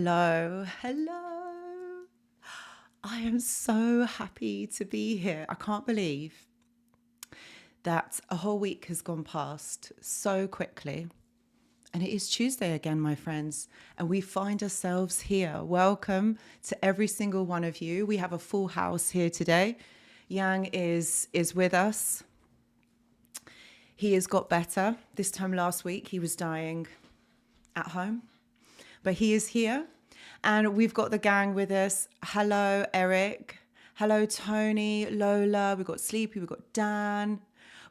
Hello, hello. I am so happy to be here. I can't believe that a whole week has gone past so quickly. And it is Tuesday again, my friends, and we find ourselves here. Welcome to every single one of you. We have a full house here today. Yang is with us. He has got better. This time last week, he was dying at home, but he is here. And we've got the gang with us. Hello, Eric. Hello, Tony, Lola. We've got Sleepy. We've got Dan.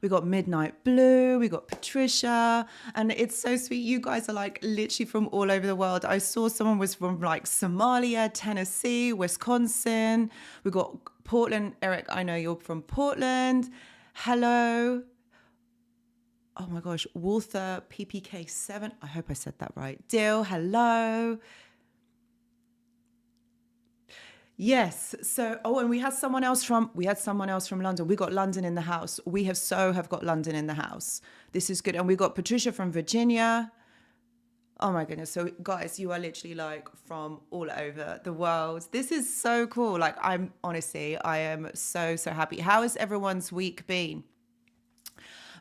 We got Midnight Blue, we got Patricia, and it's so sweet. You guys are like literally from all over the world. I saw someone was from like Somalia, Tennessee, Wisconsin. We got Portland. Eric, I know you're from Portland. Hello. Oh my gosh, Walther PPK7. I hope I said that right. Dill, hello. Yes. So, and we had someone else from London. We got London in the house. We have got London in the house. This is good. And we got Patricia from Virginia. Oh my goodness. So guys, you are literally like from all over the world. This is so cool. Like I am so happy. How has everyone's week been?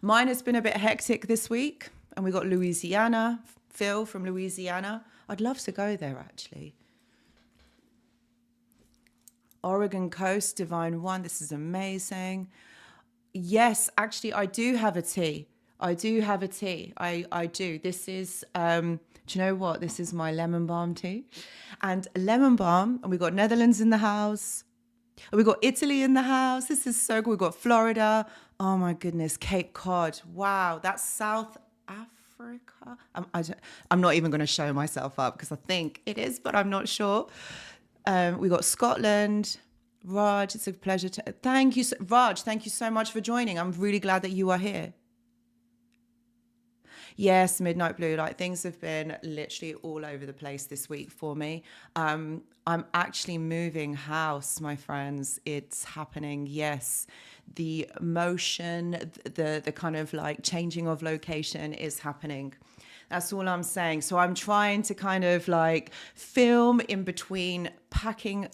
Mine has been a bit hectic this week. And we got Louisiana, Phil from Louisiana. I'd love to go there actually. Oregon Coast, Divine One. This is amazing. Yes, actually, I do have a tea. I do. This is, do you know what? This is my lemon balm tea. And lemon balm, and we got Netherlands in the house. And we got Italy in the house. This is so cool. We got Florida. Oh my goodness, Cape Cod. Wow, that's South Africa. I'm not even going to show myself up because I think it is, but I'm not sure. We got Scotland. Raj, it's a pleasure to thank you, Raj. Thank you so much for joining. I'm really glad that you are here. Yes, Midnight Blue. Like things have been literally all over the place this week for me. I'm actually moving house, my friends. It's happening. Yes, the motion, the kind of like changing of location is happening. That's all I'm saying. So I'm trying to kind of like film in between packing.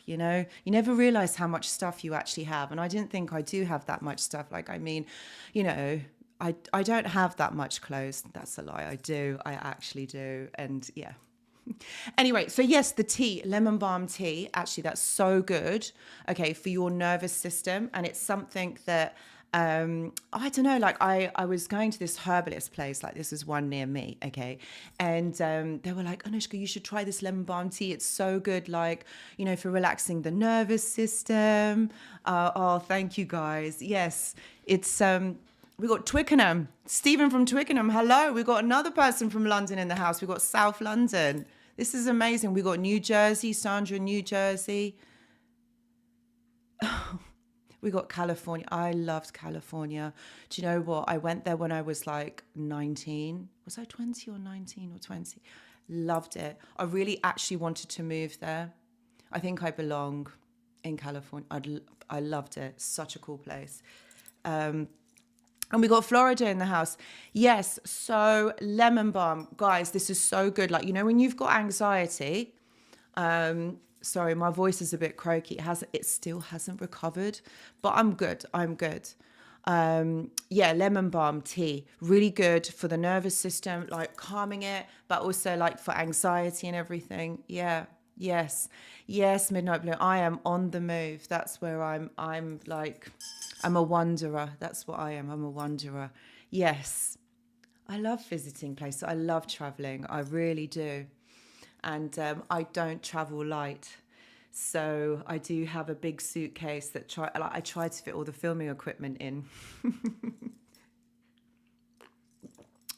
You never realize how much stuff you actually have. And I didn't think I do have that much stuff. Like, I mean, I don't have that much clothes. That's a lie. I do. I actually do. And yeah. Anyway, so yes, the tea, lemon balm tea, actually that's so good. Okay, for your nervous system. And it's something that I don't know, like I was going to this herbalist place, like this is one near me, okay, and they were like, Anushka, you should try this lemon balm tea, it's so good, like, for relaxing the nervous system. Thank you guys. Yes, it's we got Twickenham, Stephen from Twickenham, hello. We got another person from London in the house. We got South London. This is amazing. We got New Jersey, Sandra, New Jersey. We got California. I loved California. Do you know what? I went there when I was like 19. Was I 20 or 19 or 20? Loved it. I really actually wanted to move there. I think I belong in California. I loved it. Such a cool place. And we got Florida in the house. Yes. So lemon balm. Guys, this is so good. Like, when you've got anxiety, sorry, my voice is a bit croaky. It still hasn't recovered, but I'm good. Lemon balm tea, really good for the nervous system, like calming it, but also like for anxiety and everything. Yeah. Yes, Midnight Blue. I am on the move. That's where I'm a wanderer. That's what I am. I'm a wanderer. Yes. I love visiting places. I love traveling. I really do. And I don't travel light. So I do have a big suitcase that I try to fit all the filming equipment in.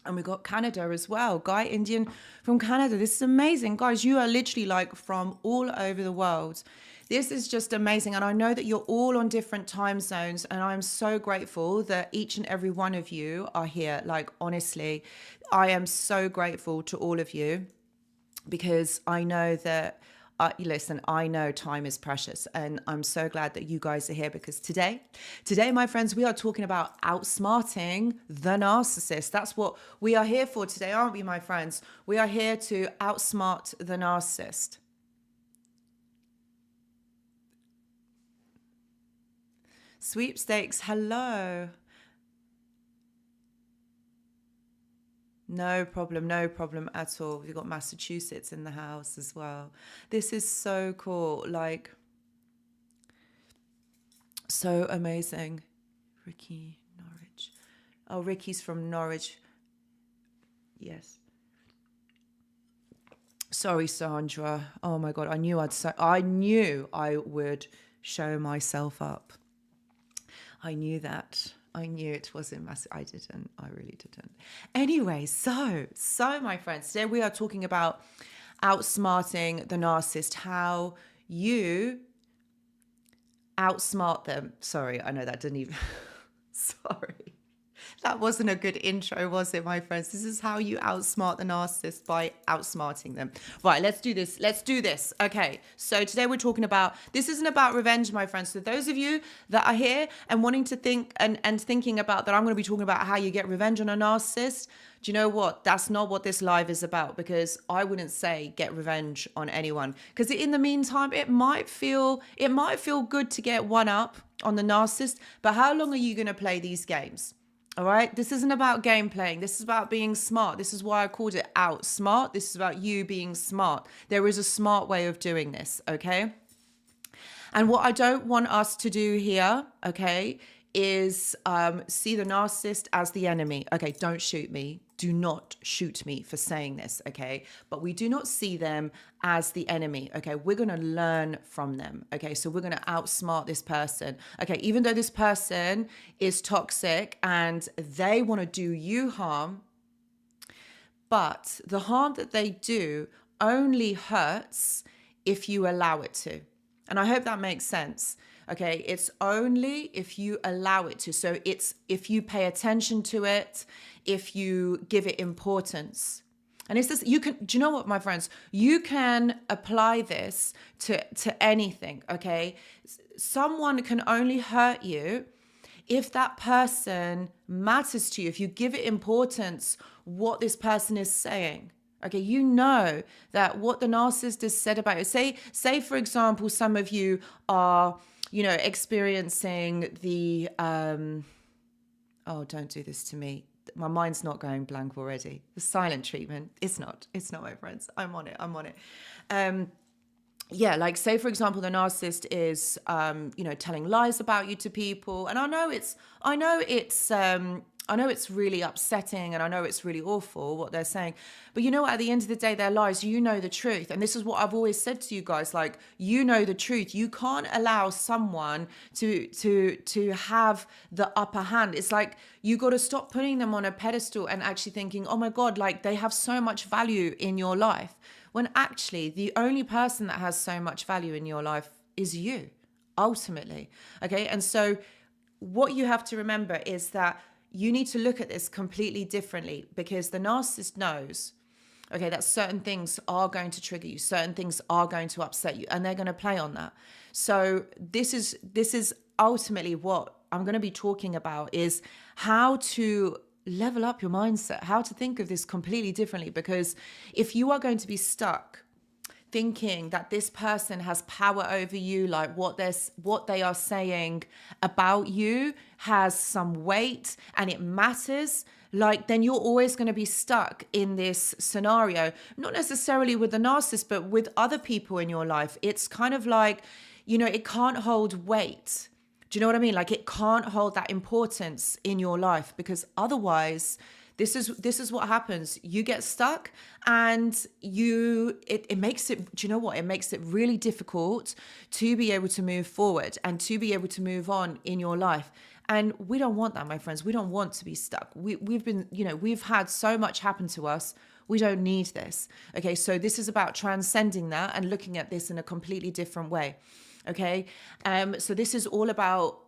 And we got Canada as well. Guy Indian from Canada. This is amazing. Guys, you are literally like from all over the world. This is just amazing. And I know that you're all on different time zones. And I'm so grateful that each and every one of you are here. Like, honestly, I am so grateful to all of you. Because I know that listen, I know time is precious, and I'm so glad that you guys are here, because today, my friends, we are talking about outsmarting the narcissist. That's what we are here for today, aren't we, my friends? We are here to outsmart the narcissist. Sweepstakes, hello. No problem at all. We've got Massachusetts in the house as well. This is so cool, like, so amazing. Ricky, Norwich. Oh, Ricky's from Norwich. Yes. Sorry, Sandra. Oh my God, I knew I would show myself up. I knew that. I knew it wasn't massive. I didn't. I really didn't. Anyway, so my friends, today we are talking about outsmarting the narcissist, how you outsmart them. Sorry, I know that didn't even... Sorry. That wasn't a good intro, was it, my friends? This is how you outsmart the narcissist, by outsmarting them. Right, let's do this. Okay, so today we're talking about, this isn't about revenge, my friends. So those of you that are here and wanting to think and thinking about that, I'm going to be talking about how you get revenge on a narcissist. Do you know what? That's not what this live is about, because I wouldn't say get revenge on anyone. Because in the meantime, it might feel good to get one up on the narcissist, but how long are you going to play these games? All right, this isn't about game playing. This is about being smart. This is why I called it outsmart. This is about you being smart. There is a smart way of doing this, okay? And what I don't want us to do here, okay, is see the narcissist as the enemy. Okay, don't shoot me. Do not shoot me for saying this, okay? But we do not see them as the enemy, okay? We're going to learn from them, okay? So we're going to outsmart this person, okay? Even though this person is toxic and they want to do you harm, but the harm that they do only hurts if you allow it to. And I hope that makes sense. Okay, it's only if you allow it to. So it's if you pay attention to it, if you give it importance. And it's this, do you know what, my friends? You can apply this to anything, okay? Someone can only hurt you if that person matters to you, if you give it importance, what this person is saying. Okay, you know that what the narcissist has said about you. Say for example, some of you are, experiencing the, oh, don't do this to me. My mind's not going blank already. The silent treatment. It's not, my friends. I'm on it. Yeah, like say, for example, the narcissist is, telling lies about you to people. And I know it's really upsetting, and I know it's really awful what they're saying. But you know what? At the end of the day, they're lies. You know the truth. And this is what I've always said to you guys, like, you know the truth. You can't allow someone to have the upper hand. It's like you got to stop putting them on a pedestal and actually thinking, oh my God, like they have so much value in your life. When actually the only person that has so much value in your life is you, ultimately. Okay. And so what you have to remember is that you need to look at this completely differently, because the narcissist knows, okay, that certain things are going to trigger you, certain things are going to upset you, and they're going to play on that. So this is ultimately what I'm going to be talking about, is how to level up your mindset, how to think of this completely differently. Because if you are going to be stuck thinking that this person has power over you, like what they are saying about you has some weight and it matters, like then you're always going to be stuck in this scenario, not necessarily with the narcissist, but with other people in your life. It's kind of like, it can't hold weight. Do you know what I mean? Like it can't hold that importance in your life, because otherwise this is what happens. You get stuck, and it makes it, do you know what? It makes it really difficult to be able to move forward and to be able to move on in your life. And we don't want that, my friends. We don't want to be stuck. We've had so much happen to us. We don't need this. Okay, so this is about transcending that and looking at this in a completely different way. Okay, so this is all about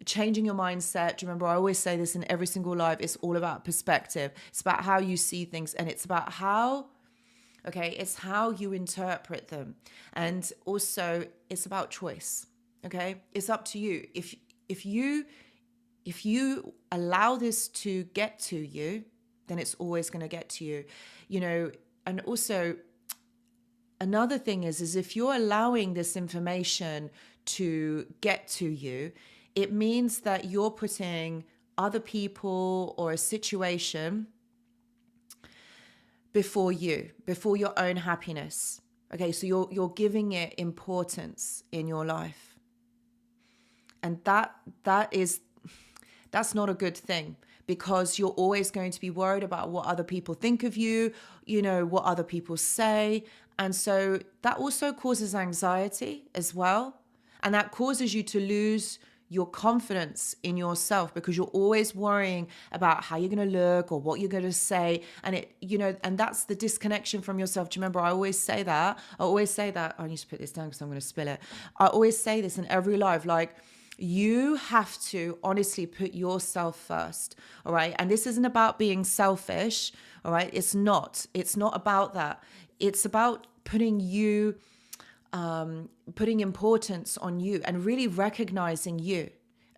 changing your mindset. Do you remember, I always say this in every single live, it's all about perspective. It's about how you see things, and it's about how, Okay, it's how you interpret them. And also it's about choice. Okay, it's up to you. If you allow this to get to you, then it's always going to get to you. And also another thing is if you're allowing this information to get to you, it means that you're putting other people or a situation before you, before your own happiness. Okay, so you're giving it importance in your life. And that's not a good thing, because you're always going to be worried about what other people think of you, what other people say. And so that also causes anxiety as well. And that causes you to lose your confidence in yourself, because you're always worrying about how you're going to look or what you're going to say. And and that's the disconnection from yourself. Do you remember I always say that? I need to put this down because I'm going to spill it. I always say this in every live, like, you have to honestly put yourself first. All right. And this isn't about being selfish. All right. It's not about that. It's about putting importance on you and really recognizing you.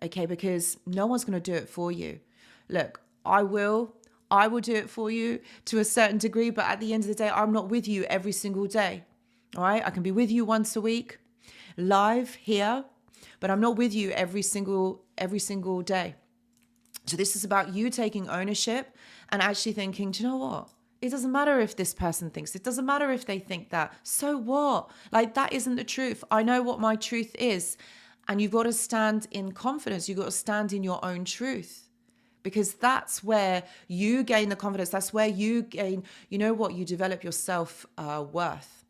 Okay. Because no one's going to do it for you. Look, I will do it for you to a certain degree, but at the end of the day, I'm not with you every single day. All right. I can be with you once a week live here, but I'm not with you every single day. So this is about you taking ownership and actually thinking, do you know what? It doesn't matter if this person thinks. It doesn't matter if they think that. So what? Like, that isn't the truth. I know what my truth is. And you've got to stand in confidence. You've got to stand in your own truth. Because that's where you gain the confidence. That's where you gain, you develop your self-worth.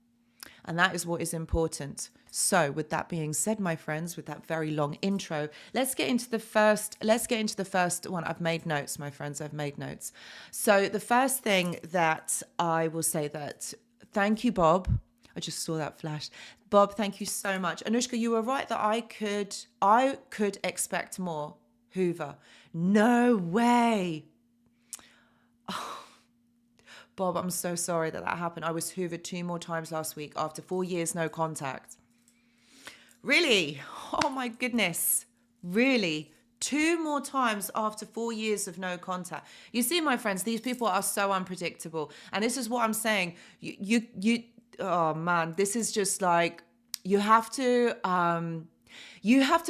And that is what is important. So with that being said, my friends, with that very long intro, let's get into the first one. I've made notes, my friends, I've made notes. So the first thing that I will say that, thank you, Bob. I just saw that flash. Bob, thank you so much. Anushka, you were right that I could expect more. Hoover. No way. Oh. Bob, I'm so sorry that happened. I was hoovered 2 more times last week after 4 years no contact. Really? Oh my goodness. Really? 2 more times after 4 years of no contact. You see, my friends, these people are so unpredictable. And this is what I'm saying. Oh man, this is just like, you have to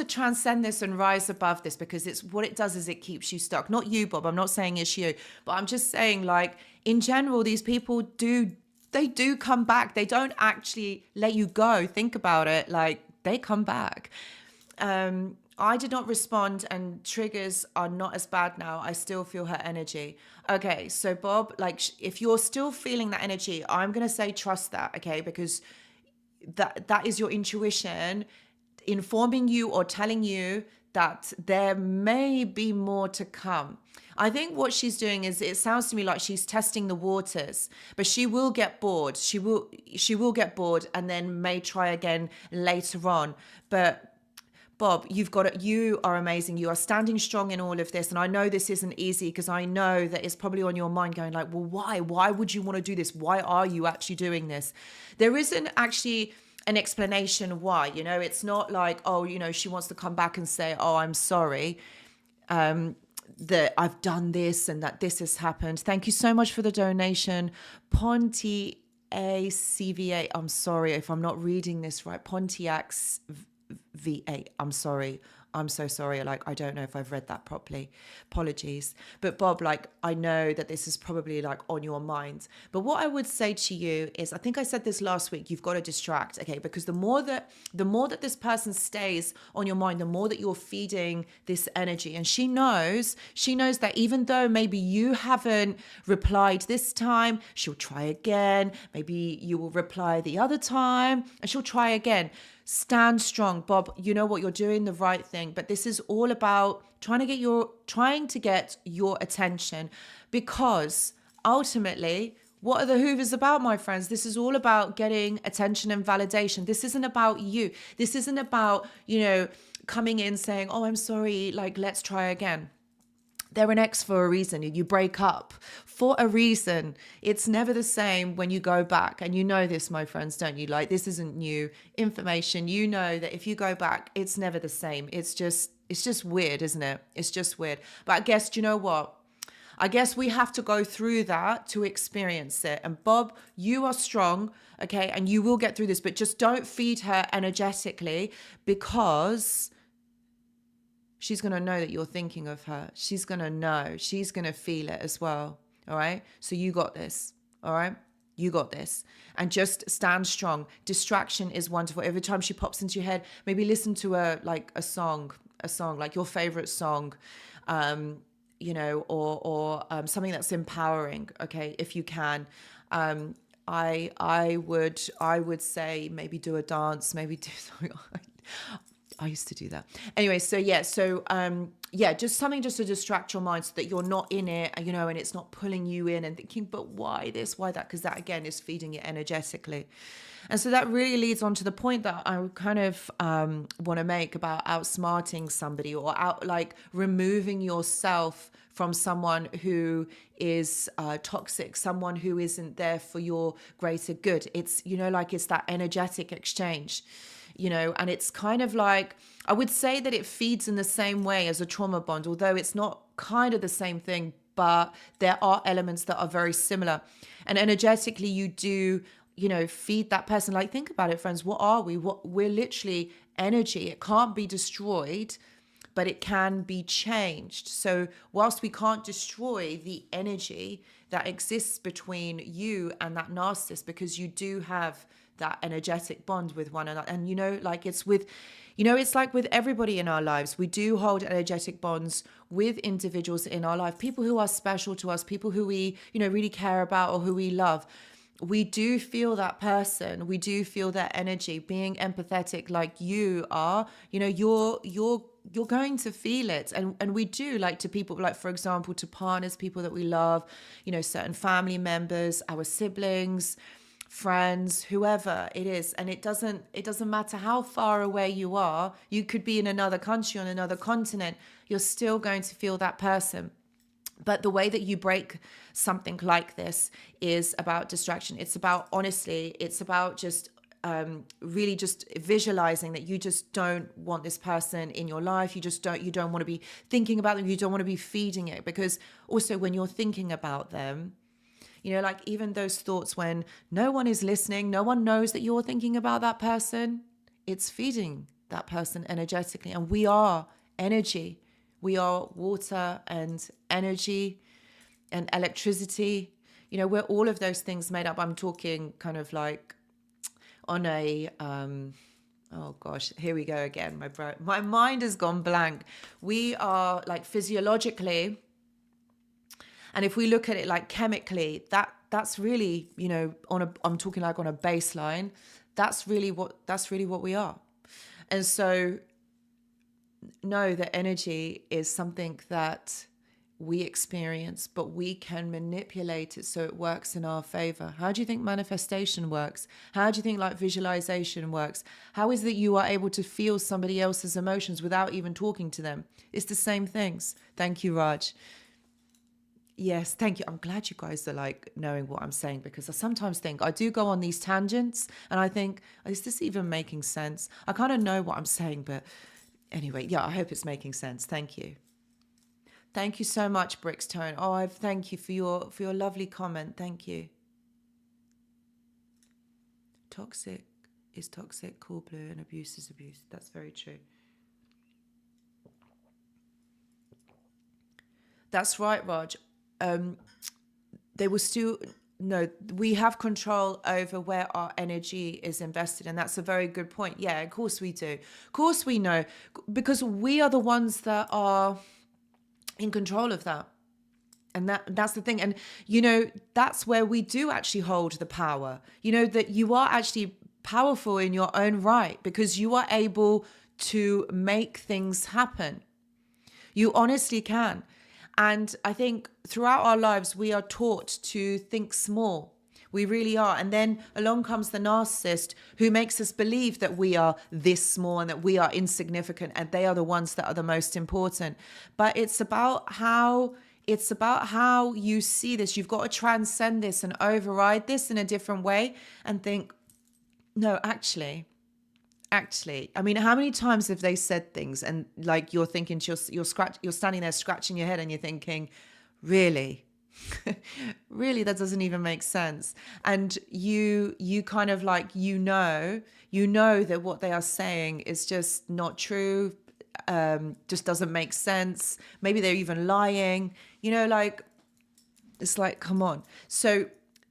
transcend this and rise above this, because it's what it does is it keeps you stuck. Not you, Bob. I'm not saying it's you, but I'm just saying, like, in general, these people do come back. They don't actually let you go. Think about it. Like, they come back. I did not respond, and triggers are not as bad now. I still feel her energy. Okay, so Bob, like, if you're still feeling that energy, I'm going to say trust that, okay? Because that is your intuition informing you or telling you that there may be more to come. I think what she's doing is, it sounds to me like she's testing the waters, but she will get bored. She will get bored and then may try again later on. But Bob, you are amazing. You are standing strong in all of this. And I know this isn't easy, because I know that it's probably on your mind going like, well, why? Why would you want to do this? Why are you actually doing this? There isn't actually an explanation why, it's not like, oh, she wants to come back and say, oh, I'm sorry that I've done this and that this has happened. Thank you so much for the donation. Ponti ACVA, I'm sorry if I'm not reading this right. Pontiac's V8, I'm sorry. I'm so sorry. Like, I don't know if I've read that properly. Apologies. But Bob, like, I know that this is probably like on your mind. But what I would say to you is, I think I said this last week, you've got to distract, okay? Because the more that this person stays on your mind, the more that you're feeding this energy. And she knows that even though maybe you haven't replied this time, she'll try again. Maybe you will reply the other time and she'll try again. Stand strong, Bob. You know what, you're doing the right thing, but this is all about trying to get your attention, because ultimately, what are the Hoovers about, my friends? This is all about getting attention and validation. This isn't about you. This isn't about, coming in saying, oh, I'm sorry, like, let's try again. They're an ex for a reason. You break up for a reason. It's never the same when you go back. And you know this, my friends, don't you? Like, this isn't new information. You know that if you go back, it's never the same. It's just weird, isn't it? It's just weird. But I guess, do you know what? I guess we have to go through that to experience it. And Bob, you are strong, okay? And you will get through this, but just don't feed her energetically, because she's going to know that you're thinking of her. She's going to know. She's going to feel it as well. All right? So you got this. All right? You got this. And just stand strong. Distraction is wonderful. Every time she pops into your head, maybe listen to a song, like your favorite song, or something that's empowering. Okay, if you can. I would say maybe do a dance, maybe do something. I used to do that. Anyway, just something just to distract your mind so that you're not in it, and it's not pulling you in and thinking, but why this, why that? Because that, again, is feeding it energetically. And so that really leads on to the point that I kind of want to make about outsmarting somebody, or removing yourself from someone who is toxic, someone who isn't there for your greater good. It's, it's that energetic exchange. And it's kind of like, I would say that it feeds in the same way as a trauma bond, although it's not kind of the same thing, but there are elements that are very similar. And energetically, you do, feed that person. Like, think about it, friends. What are we? We're literally energy. It can't be destroyed, but it can be changed. So whilst we can't destroy the energy that exists between you and that narcissist, because you do have that energetic bond with one another. And it's like with everybody in our lives, we do hold energetic bonds with individuals in our life, people who are special to us, people who we, really care about, or who we love. We do feel that person. We do feel their energy. Being empathetic like you are, you're going to feel it. And we do, like, to people, like, for example, to partners, people that we love, certain family members, our siblings, friends, whoever it is. And it doesn't matter how far away you are. You could be in another country, on another continent. You're still going to feel that person. But the way that you break something like this is about distraction. It's about, honestly, it's about just really just visualizing that you just don't want this person in your life. You don't want to be thinking about them. You don't want to be feeding it, because also when you're thinking about them, like even those thoughts when no one is listening, no one knows that you're thinking about that person, it's feeding that person energetically. And we are energy. We are water and energy and electricity. We're all of those things made up. I'm talking kind of like on a, oh gosh, here we go again. My mind has gone blank. We are like physiologically, and if we look at it like chemically, that's really, I'm talking like on a baseline, that's really what we are. And so know that energy is something that we experience, but we can manipulate it so it works in our favor. How do you think manifestation works? How do you think like visualization works? How is it that you are able to feel somebody else's emotions without even talking to them? It's the same things. Thank you, Raj. Yes, thank you. I'm glad you guys are like knowing what I'm saying, because I sometimes think I do go on these tangents and I think, is this even making sense? I kind of know what I'm saying, but anyway, yeah, I hope it's making sense. Thank you. Thank you so much, Brickstone. Oh, thank you for your lovely comment. Thank you. Toxic is toxic, cool blue, and abuse is abuse. That's very true. That's right, Raj. They will still, no, we have control over where our energy is invested. And that's a very good point. Yeah, of course we do. Of course we know, because we are the ones that are in control of that. And that's the thing. And, that's where we do actually hold the power, that you are actually powerful in your own right, because you are able to make things happen. You honestly can. And I think throughout our lives, we are taught to think small. We really are. And then along comes the narcissist who makes us believe that we are this small and that we are insignificant and they are the ones that are the most important. But it's about how you see this. You've got to transcend this and override this in a different way and think, no, actually, I mean, how many times have they said things and like you're thinking, you're standing there scratching your head and you're thinking, really? Really, that doesn't even make sense. And you kind of like, you know that what they are saying is just not true, just doesn't make sense. Maybe they're even lying, like, it's like, come on. So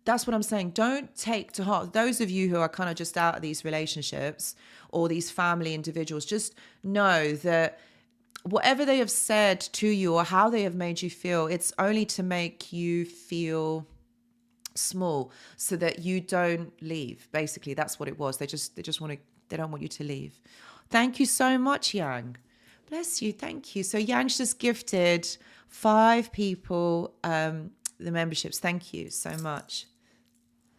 that's what I'm saying. Don't take to heart. Those of you who are kind of just out of these relationships or these family individuals, just know that whatever they have said to you or how they have made you feel, it's only to make you feel small so that you don't leave. Basically, that's what it was. They don't want you to leave. Thank you so much, Yang. Bless you. Thank you. So Yang's just gifted 5 people the memberships. Thank you so much.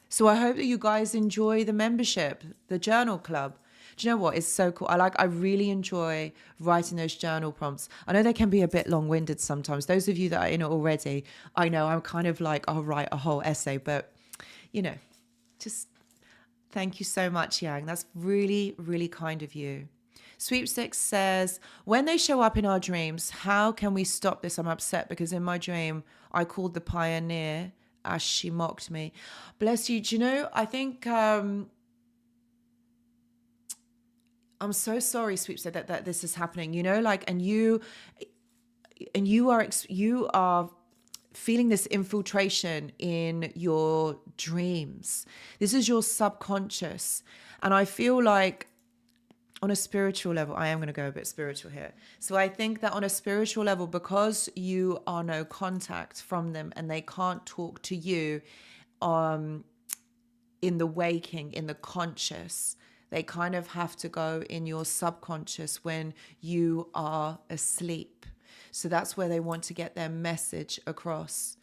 So I hope that you guys enjoy the membership, the journal club. Do you know what? It's so cool. I really enjoy writing those journal prompts. I know they can be a bit long-winded sometimes. Those of you that are in it already, I know I'm kind of like, I'll write a whole essay, but just thank you so much, Yang. That's really, really kind of you. Sweepstakes says, when they show up in our dreams, how can we stop this? I'm upset because in my dream, I called the pioneer as she mocked me. Bless you. Do you know, I think, I'm so sorry, Sweepstakes, that this is happening, and you are feeling this infiltration in your dreams. This is your subconscious. And I feel like on a spiritual level, I am going to go a bit spiritual here. So I think that on a spiritual level, because you are no contact from them and they can't talk to you in the waking, in the conscious, they kind of have to go in your subconscious when you are asleep. So that's where they want to get their message across.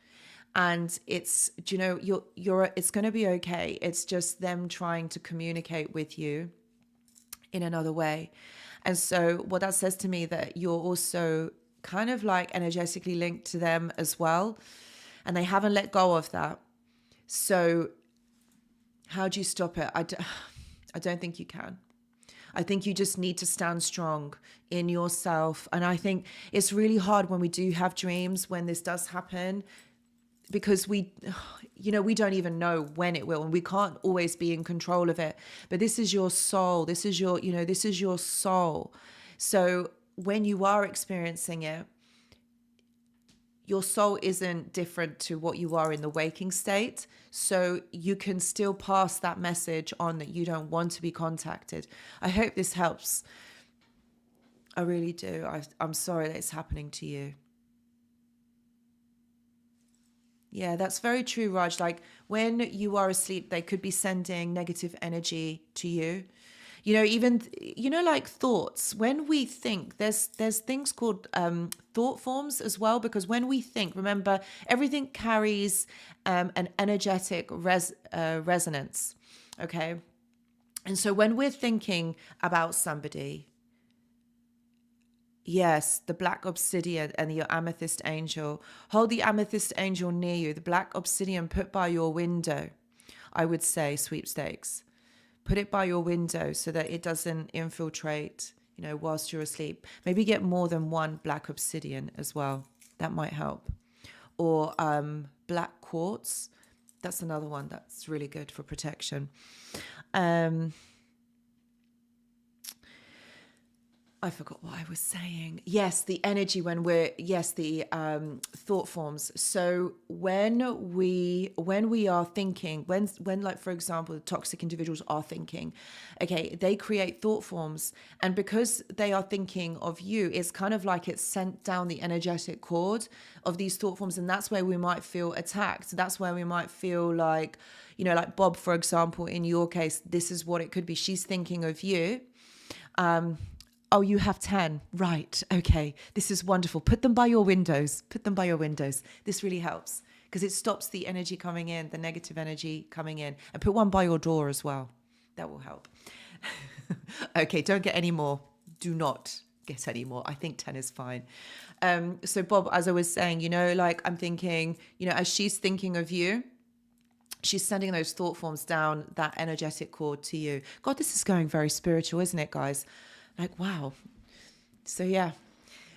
And it's, it's going to be okay. It's just them trying to communicate with you in another way. And so what that says to me, that you're also kind of like energetically linked to them as well. And they haven't let go of that. So how do you stop it? I don't think you can. I think you just need to stand strong in yourself. And I think it's really hard when we do have dreams, when this does happen, because we don't even know when it will, and we can't always be in control of it. But this is your soul. This is your soul. So when you are experiencing it, your soul isn't different to what you are in the waking state. So you can still pass that message on that you don't want to be contacted. I hope this helps. I really do. I'm sorry that it's happening to you. Yeah, that's very true, Raj. Like when you are asleep, they could be sending negative energy to you. Even like thoughts. When we think, there's things called thought forms as well, because when we think, remember, everything carries an energetic resonance. Okay, and so when we're thinking about somebody, yes, the black obsidian and your amethyst angel. Hold the amethyst angel near you. The black obsidian put by your window, I would say, Sweepstakes. Put it by your window so that it doesn't infiltrate, whilst you're asleep. Maybe get more than one black obsidian as well. That might help. Or black quartz. That's another one that's really good for protection. I forgot what I was saying. Yes, the energy the thought forms. So when we are thinking, when like, for example, the toxic individuals are thinking, okay, they create thought forms. And because they are thinking of you, it's kind of like it's sent down the energetic cord of these thought forms. And that's where we might feel attacked. That's where we might feel like, like Bob, for example, in your case, this is what it could be. She's thinking of you. Oh, you have 10. Right. Okay. This is wonderful. Put them by your windows. This really helps. because it stops the energy coming in, the negative energy coming in. And put one by your door as well. That will help. Okay, don't get any more. Do not get any more. I think 10 is fine. So Bob, as I was saying, you know, like I'm thinking, you know, as she's thinking of you, she's sending those thought forms down that energetic cord to you. God, this is going very spiritual, isn't it, guys? Like, wow. So, yeah.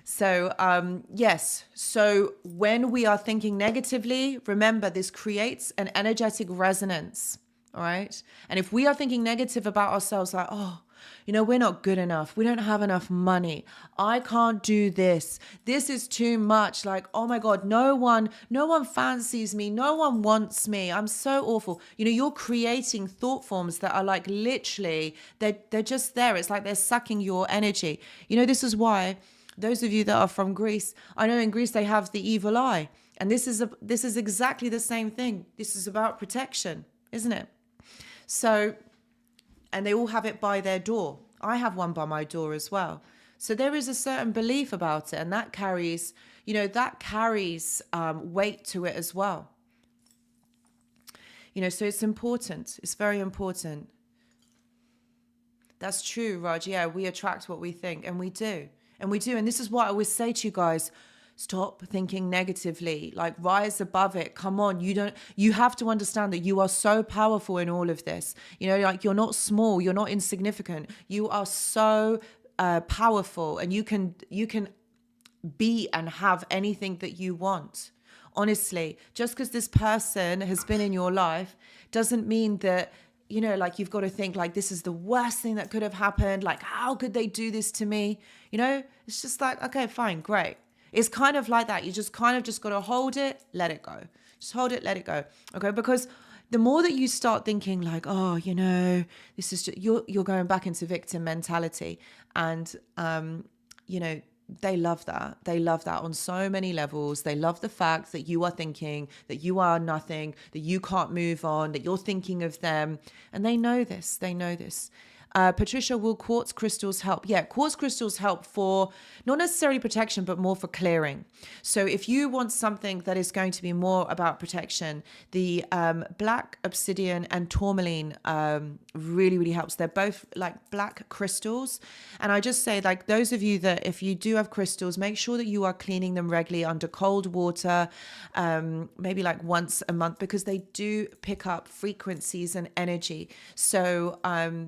So, yes. So when we are thinking negatively, remember this creates an energetic resonance. All right. And if we are thinking negative about ourselves, like, oh, you know, we're not good enough. We don't have enough money. I can't do this. This is too much. Like, oh my God, no one fancies me. No one wants me. I'm so awful. You know, you're creating thought forms that are like literally, they're just there. It's like they're sucking your energy. You know, this is why those of you that are from Greece, I know in Greece they have the evil eye. And this is exactly the same thing. This is about protection, isn't it? So, and they all have it by their door. I have one by my door as well. So there is a certain belief about it, and that carries, you know, weight to it as well. You know, so it's important. It's very important. That's true, Raj. Yeah, we attract what we think, and we do. And we do. And this is what I always say to you guys. Stop thinking negatively, like rise above it. Come on. You have to understand that you are so powerful in all of this. You know, like you're not small, you're not insignificant. You are so powerful, and you can be and have anything that you want. Honestly, just because this person has been in your life doesn't mean that, you know, like you've got to think like this is the worst thing that could have happened. Like, how could they do this to me? You know, it's just like, okay, fine, great. It's kind of like that. You just kind of just got to hold it, let it go. Just hold it, let it go. Okay, because the more that you start thinking like, oh, you know, this is just, you're going back into victim mentality, and you know, they love that. They love that on so many levels. They love the fact that you are thinking that you are nothing, that you can't move on, that you're thinking of them, and they know this. They know this. Patricia, will quartz crystals help? Yeah, quartz crystals help for not necessarily protection, but more for clearing. So if you want something that is going to be more about protection, the black obsidian and tourmaline really, really helps. They're both like black crystals. And I just say, like, those of you that if you do have crystals, make sure that you are cleaning them regularly under cold water, maybe like once a month, because they do pick up frequencies and energy. So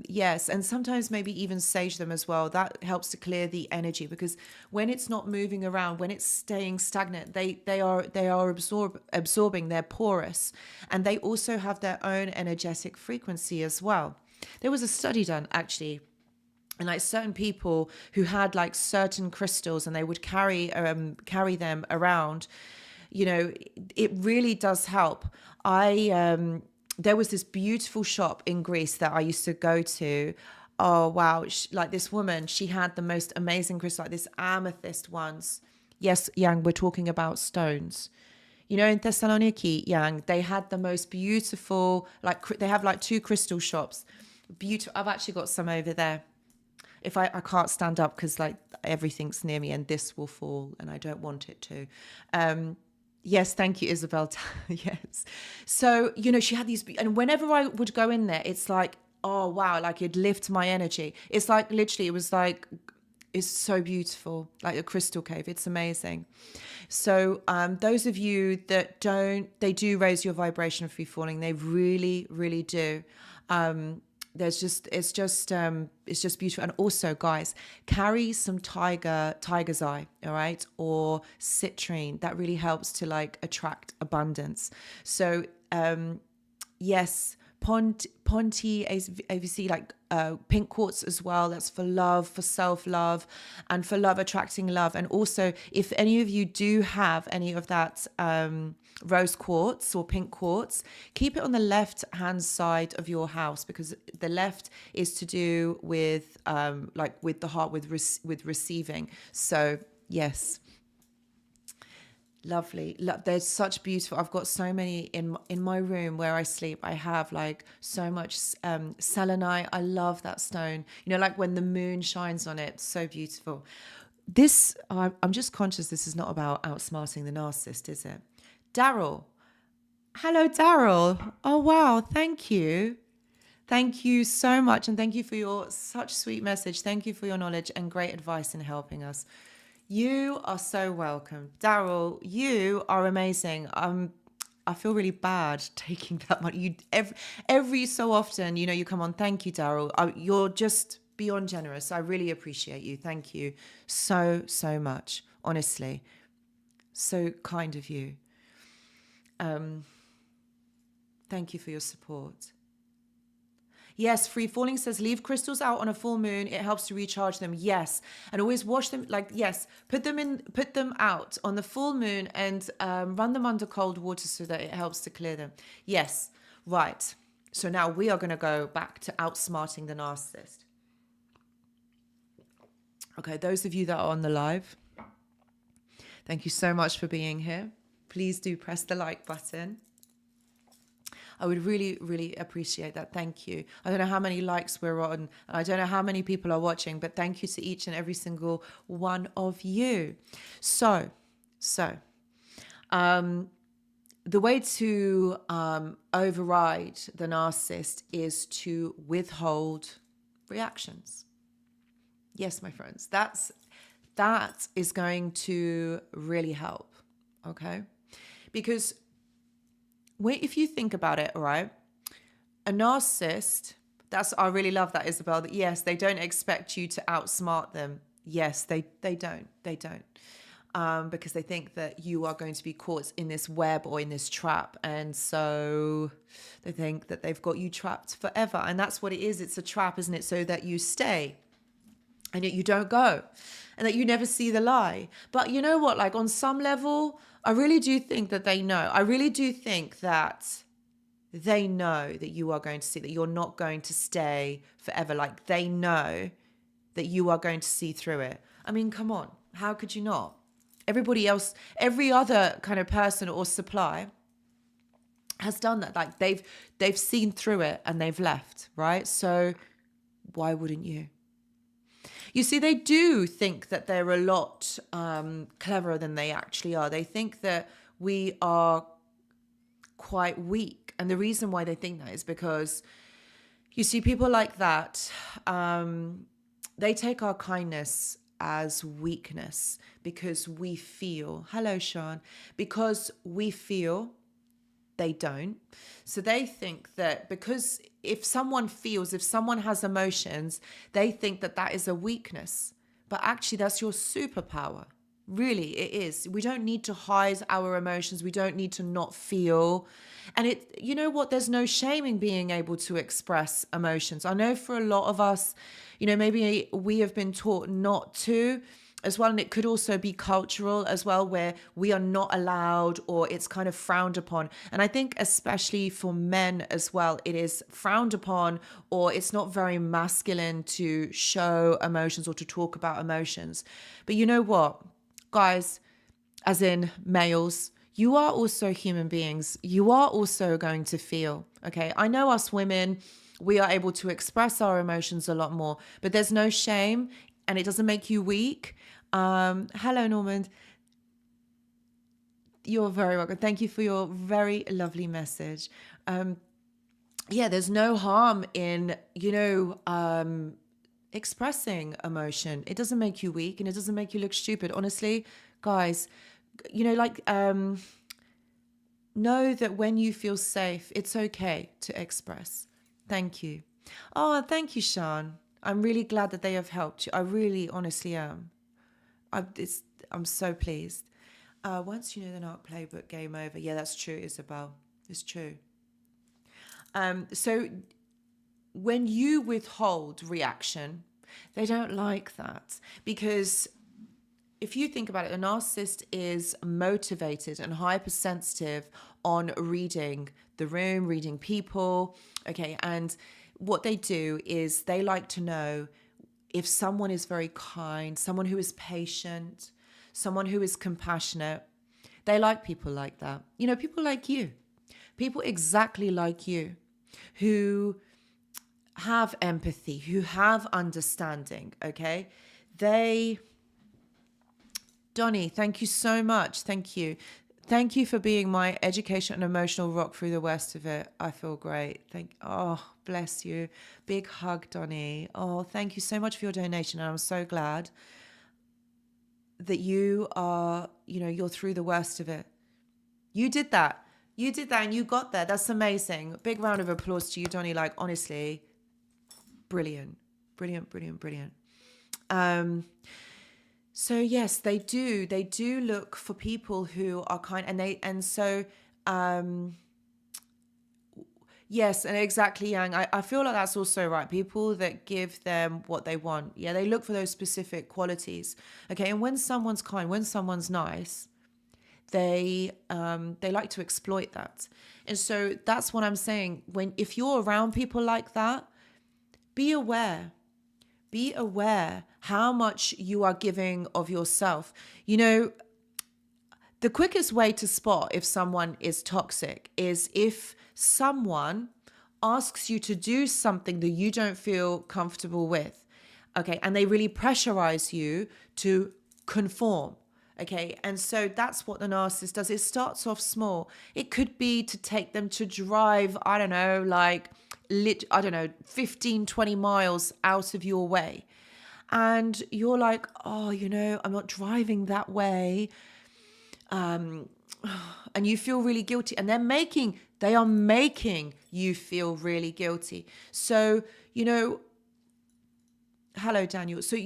yes, and sometimes maybe even sage them as well. That helps to clear the energy, because when it's not moving around, when it's staying stagnant, they are absorbing, they're porous, and they also have their own energetic frequency as well. There was a study done actually, and like certain people who had like certain crystals and they would carry them around, you know, it really does help. There was this beautiful shop in Greece that I used to go to. Oh, wow. Like this woman, she had the most amazing crystals, like this amethyst ones. Yes, Yang, we're talking about stones. You know, in Thessaloniki, Yang, they had the most beautiful, like they have like 2 crystal shops. Beautiful. I've actually got some over there. If I can't stand up because like everything's near me and this will fall and I don't want it to. Yes, thank you, Isabel. Yes. So, you know, she had these, and whenever I would go in there, it's like, oh, wow, like it'd lift my energy. It's like literally, it was like, it's so beautiful, like a crystal cave. It's amazing. So those of you that they do raise your vibration of free falling. They really, really do. It's just beautiful. And also, guys, carry some tiger's eye, all right, or citrine. That really helps to like attract abundance. So yes, Ponti AVC, like pink quartz as well. That's for love, for self-love, and for love attracting love. And also, if any of you do have any of that rose quartz or pink quartz, keep it on the left hand side of your house, because the left is to do with like with the heart, with receiving. So yes. Lovely. There's such beautiful. I've got so many in my room where I sleep. I have like so much selenite. I love that stone. You know, like when the moon shines on it. So beautiful. This, I'm just conscious this is not about outsmarting the narcissist, is it? Daryl, Hello, Daryl. Oh, wow. Thank you. Thank you so much. And thank you for your such sweet message. Thank you for your knowledge and great advice in helping us. You are so welcome. Daryl, you are amazing. I feel really bad taking that much. You every so often, you come on. Thank you, Daryl. You're just beyond generous. I really appreciate you. Thank you so, so much. Honestly, so kind of you. Thank you for your support. Yes, Free Falling says leave crystals out on a full moon. It helps to recharge them. Yes, and always wash them. Yes, put them out on the full moon and run them under cold water so that it helps to clear them. Yes, right. So now we are going to go back to outsmarting the narcissist. Okay, those of you that are on the live, thank you so much for being here. Please do press the like button. I would really, really appreciate that. Thank you. I don't know how many likes we're on, and I don't know how many people are watching, but thank you to each and every single one of you. So, the way to override the narcissist is to withhold reactions. Yes, my friends, that is going to really help. Okay, because if you think about it, all right, a narcissist, I really love that, Isabel, that yes, they don't expect you to outsmart them. Yes, they don't. Because they think that you are going to be caught in this web or in this trap. And so they think that they've got you trapped forever. And that's what it is. It's a trap, isn't it? So that you stay and yet you don't go and that you never see the lie. But you know what? Like on some level, I really do think that they know. I really do think that they know that you are going to see, that you're not going to stay forever. Like they know that you are going to see through it. I mean, come on. How could you not? Everybody else, every other kind of person or supply has done that. Like they've seen through it and they've left, right? So why wouldn't you? You see, they do think that they're a lot cleverer than they actually are. They think that we are quite weak. And the reason why they think that is because, you see, people like that, they take our kindness as weakness because we feel, hello, Sean, because we feel they don't. So they think that because if someone has emotions, they think that that is a weakness. But actually, that's your superpower. Really, it is. We don't need to hide our emotions. We don't need to not feel. And you know what? There's no shame in being able to express emotions. I know for a lot of us, maybe we have been taught not to as well. And it could also be cultural as well, where we are not allowed or it's kind of frowned upon. And I think especially for men as well, it is frowned upon or it's not very masculine to show emotions or to talk about emotions. But you know what, guys, as in males, you are also human beings. You are also going to feel, okay? I know us women, we are able to express our emotions a lot more, but there's no shame and it doesn't make you weak. Hello, Normand. You're very welcome. Thank you for your very lovely message. There's no harm in, expressing emotion. It doesn't make you weak and it doesn't make you look stupid. Honestly, guys, know that when you feel safe, it's okay to express. Thank you. Oh, thank you, Sean. I'm really glad that they have helped you. I really, honestly am. I'm so pleased. Once you know the narc playbook, game over. Yeah, that's true, Isabel. It's true. So when you withhold reaction, they don't like that because if you think about it, a narcissist is motivated and hypersensitive on reading the room, reading people. Okay, and what they do is they like to know if someone is very kind, someone who is patient, someone who is compassionate. They like people like that. People like you, people exactly like you, who have empathy, who have understanding, okay? Donnie, thank you so much. Thank you. Thank you for being my education and emotional rock through the worst of it. I feel great. Oh, bless you. Big hug, Donnie. Oh, thank you so much for your donation. And I'm so glad that you are, you're through the worst of it. You did that. You did that and you got there. That's amazing. Big round of applause to you, Donnie. Like, honestly, brilliant. Brilliant, brilliant, brilliant. So yes, they do. They do look for people who are kind, yes, and exactly, Yang. I feel like that's also right. People that give them what they want. Yeah, they look for those specific qualities. Okay, and when someone's kind, when someone's nice, they like to exploit that. And so that's what I'm saying. If you're around people like that, be aware. Be aware how much you are giving of yourself. The quickest way to spot if someone is toxic is if someone asks you to do something that you don't feel comfortable with, okay? And they really pressurize you to conform, okay? And so that's what the narcissist does. It starts off small. It could be to take them to drive, 15, 20 miles out of your way. And you're like, oh, I'm not driving that way. And you feel really guilty. And they are making you feel really guilty. So, hello, Daniel. So,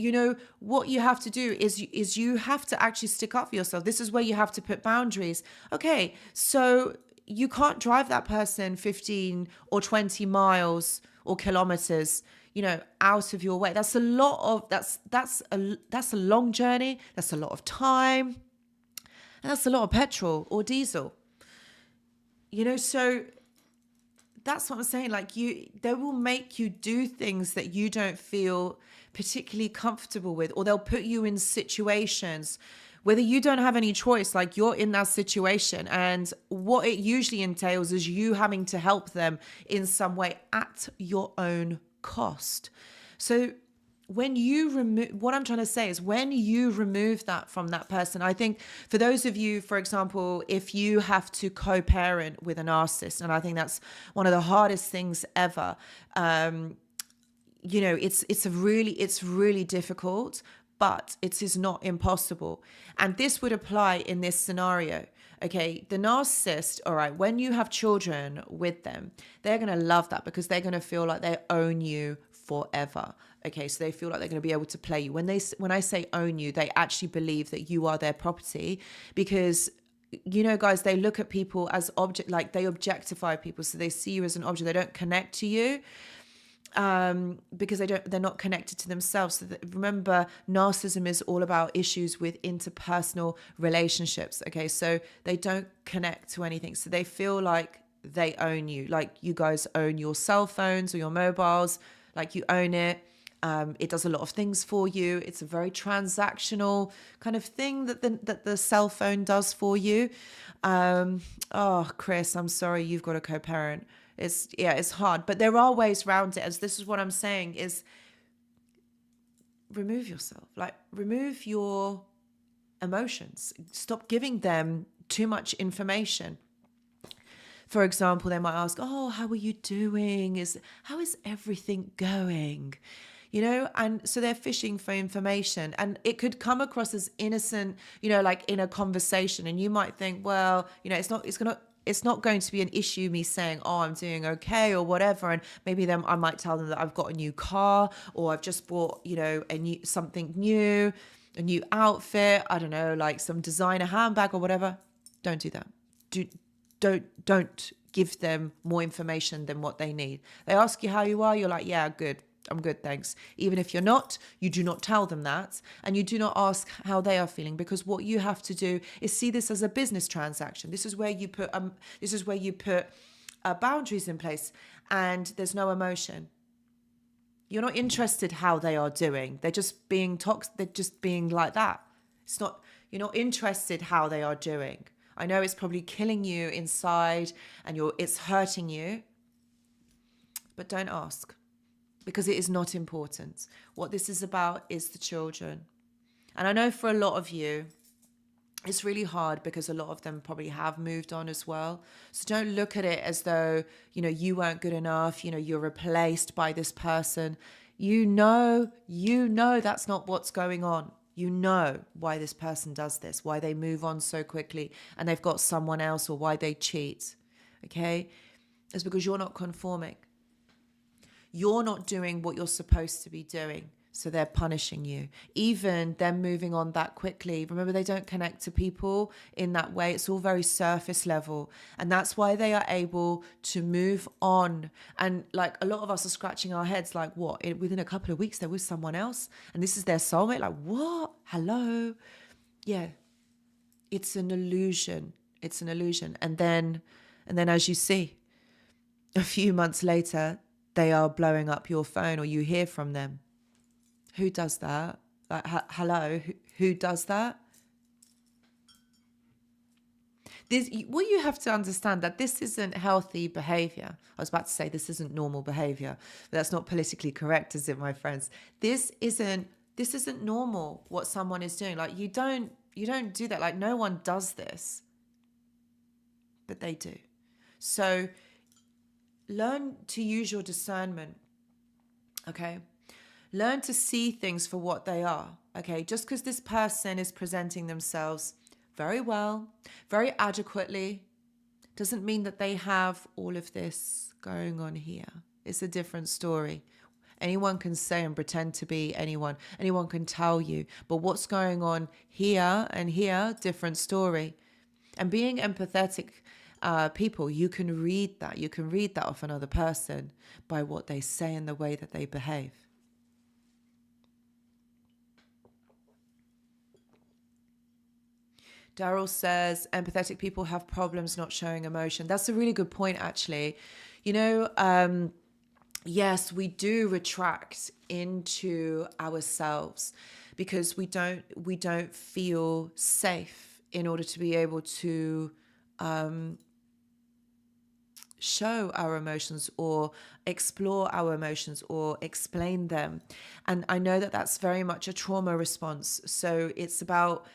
what you have to do is you have to actually stick up for yourself. This is where you have to put boundaries. Okay, so you can't drive that person 15 or 20 miles or kilometers, out of your way. That's a lot of, that's a long journey. That's a lot of time. And that's a lot of petrol or diesel. So that's what I'm saying. Like they will make you do things that you don't feel particularly comfortable with, or they'll put you in situations whether you don't have any choice, like you're in that situation. And what it usually entails is you having to help them in some way at your own cost. So when you what I'm trying to say is when you remove that from that person, I think for those of you, for example, if you have to co-parent with a narcissist, and I think that's one of the hardest things ever, it's really difficult, but it is not impossible. And this would apply in this scenario. Okay, the narcissist, all right, when you have children with them, they're going to love that because they're going to feel like they own you forever. Okay, so they feel like they're going to be able to play you. When I say own you, they actually believe that you are their property because, guys, they look at people as object, like they objectify people. So they see you as an object. They don't connect to you. Because they're not connected to themselves. So remember, narcissism is all about issues with interpersonal relationships. Okay, so they don't connect to anything. So they feel like they own you, like you guys own your cell phones or your mobiles, like you own it. It does a lot of things for you. It's a very transactional kind of thing that the cell phone does for you. Oh, Chris, I'm sorry, you've got a co-parent. It's hard, but there are ways around it. As this is what I'm saying is remove yourself, like remove your emotions. Stop giving them too much information. For example, they might ask, oh, how are you doing? How is everything going? And so they're fishing for information, and it could come across as innocent, like in a conversation. And you might think, well, it's not going to be an issue me saying, oh, I'm doing okay or whatever. And maybe I might tell them that I've got a new car or I've just bought, something new, a new outfit. I don't know, like some designer handbag or whatever. Don't do that. Don't give them more information than what they need. They ask you how you are. You're like, yeah, good. I'm good, thanks. Even if you're not, you do not tell them that, and you do not ask how they are feeling, because what you have to do is see this as a business transaction. This is where you put boundaries in place, and there's no emotion. You're not interested how they are doing. They're just being toxic. They're just being like that. You're not interested how they are doing. I know it's probably killing you inside, and it's hurting you, but don't ask. Because it is not important. What this is about is the children. And I know for a lot of you, it's really hard because a lot of them probably have moved on as well. So don't look at it as though, you weren't good enough, you're replaced by this person. That's not what's going on. You know why this person does this, why they move on so quickly and they've got someone else, or why they cheat. Okay? It's because you're not conforming. You're not doing what you're supposed to be doing. So they're punishing you. Even them moving on that quickly. Remember, they don't connect to people in that way. It's all very surface level. And that's why they are able to move on. And like, a lot of us are scratching our heads like, what? Within a couple of weeks, they're with someone else? And this is their soulmate? Like, what? Hello? Yeah. It's an illusion. It's an illusion. And then as you see, a few months later, they are blowing up your phone, or you hear from them. Who does that? Like, hello, who does that? What you have to understand, that this isn't healthy behavior. I was about to say this isn't normal behavior, but that's not politically correct, is it, my friends? This isn't normal what someone is doing. Like, you don't do that. Like, no one does this, but they do. So learn to use your discernment. Okay. Learn to see things for what they are, okay? Just because this person is presenting themselves very well, very adequately, doesn't mean that they have all of this going on here. It's a different story. Anyone can say and pretend to be anyone. Anyone can tell you. But what's going on here and here, different story. And being empathetic people, you can read that. You can read that off another person by what they say and the way that they behave. Daryl says, empathetic people have problems not showing emotion. That's a really good point, actually. Yes, we do retract into ourselves because we don't feel safe in order to be able to show our emotions or explore our emotions or explain them. And I know that that's very much a trauma response. So it's about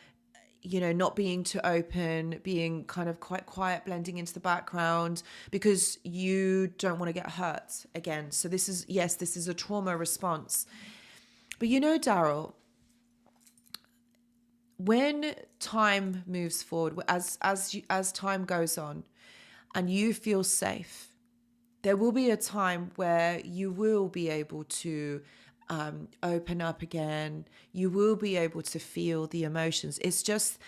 not being too open, being kind of quite quiet, blending into the background because you don't want to get hurt again. So this is a trauma response. But Daryl, when time moves forward, as time goes on and you feel safe, there will be a time where you will be able to open up again. You will be able to feel the emotions. It's just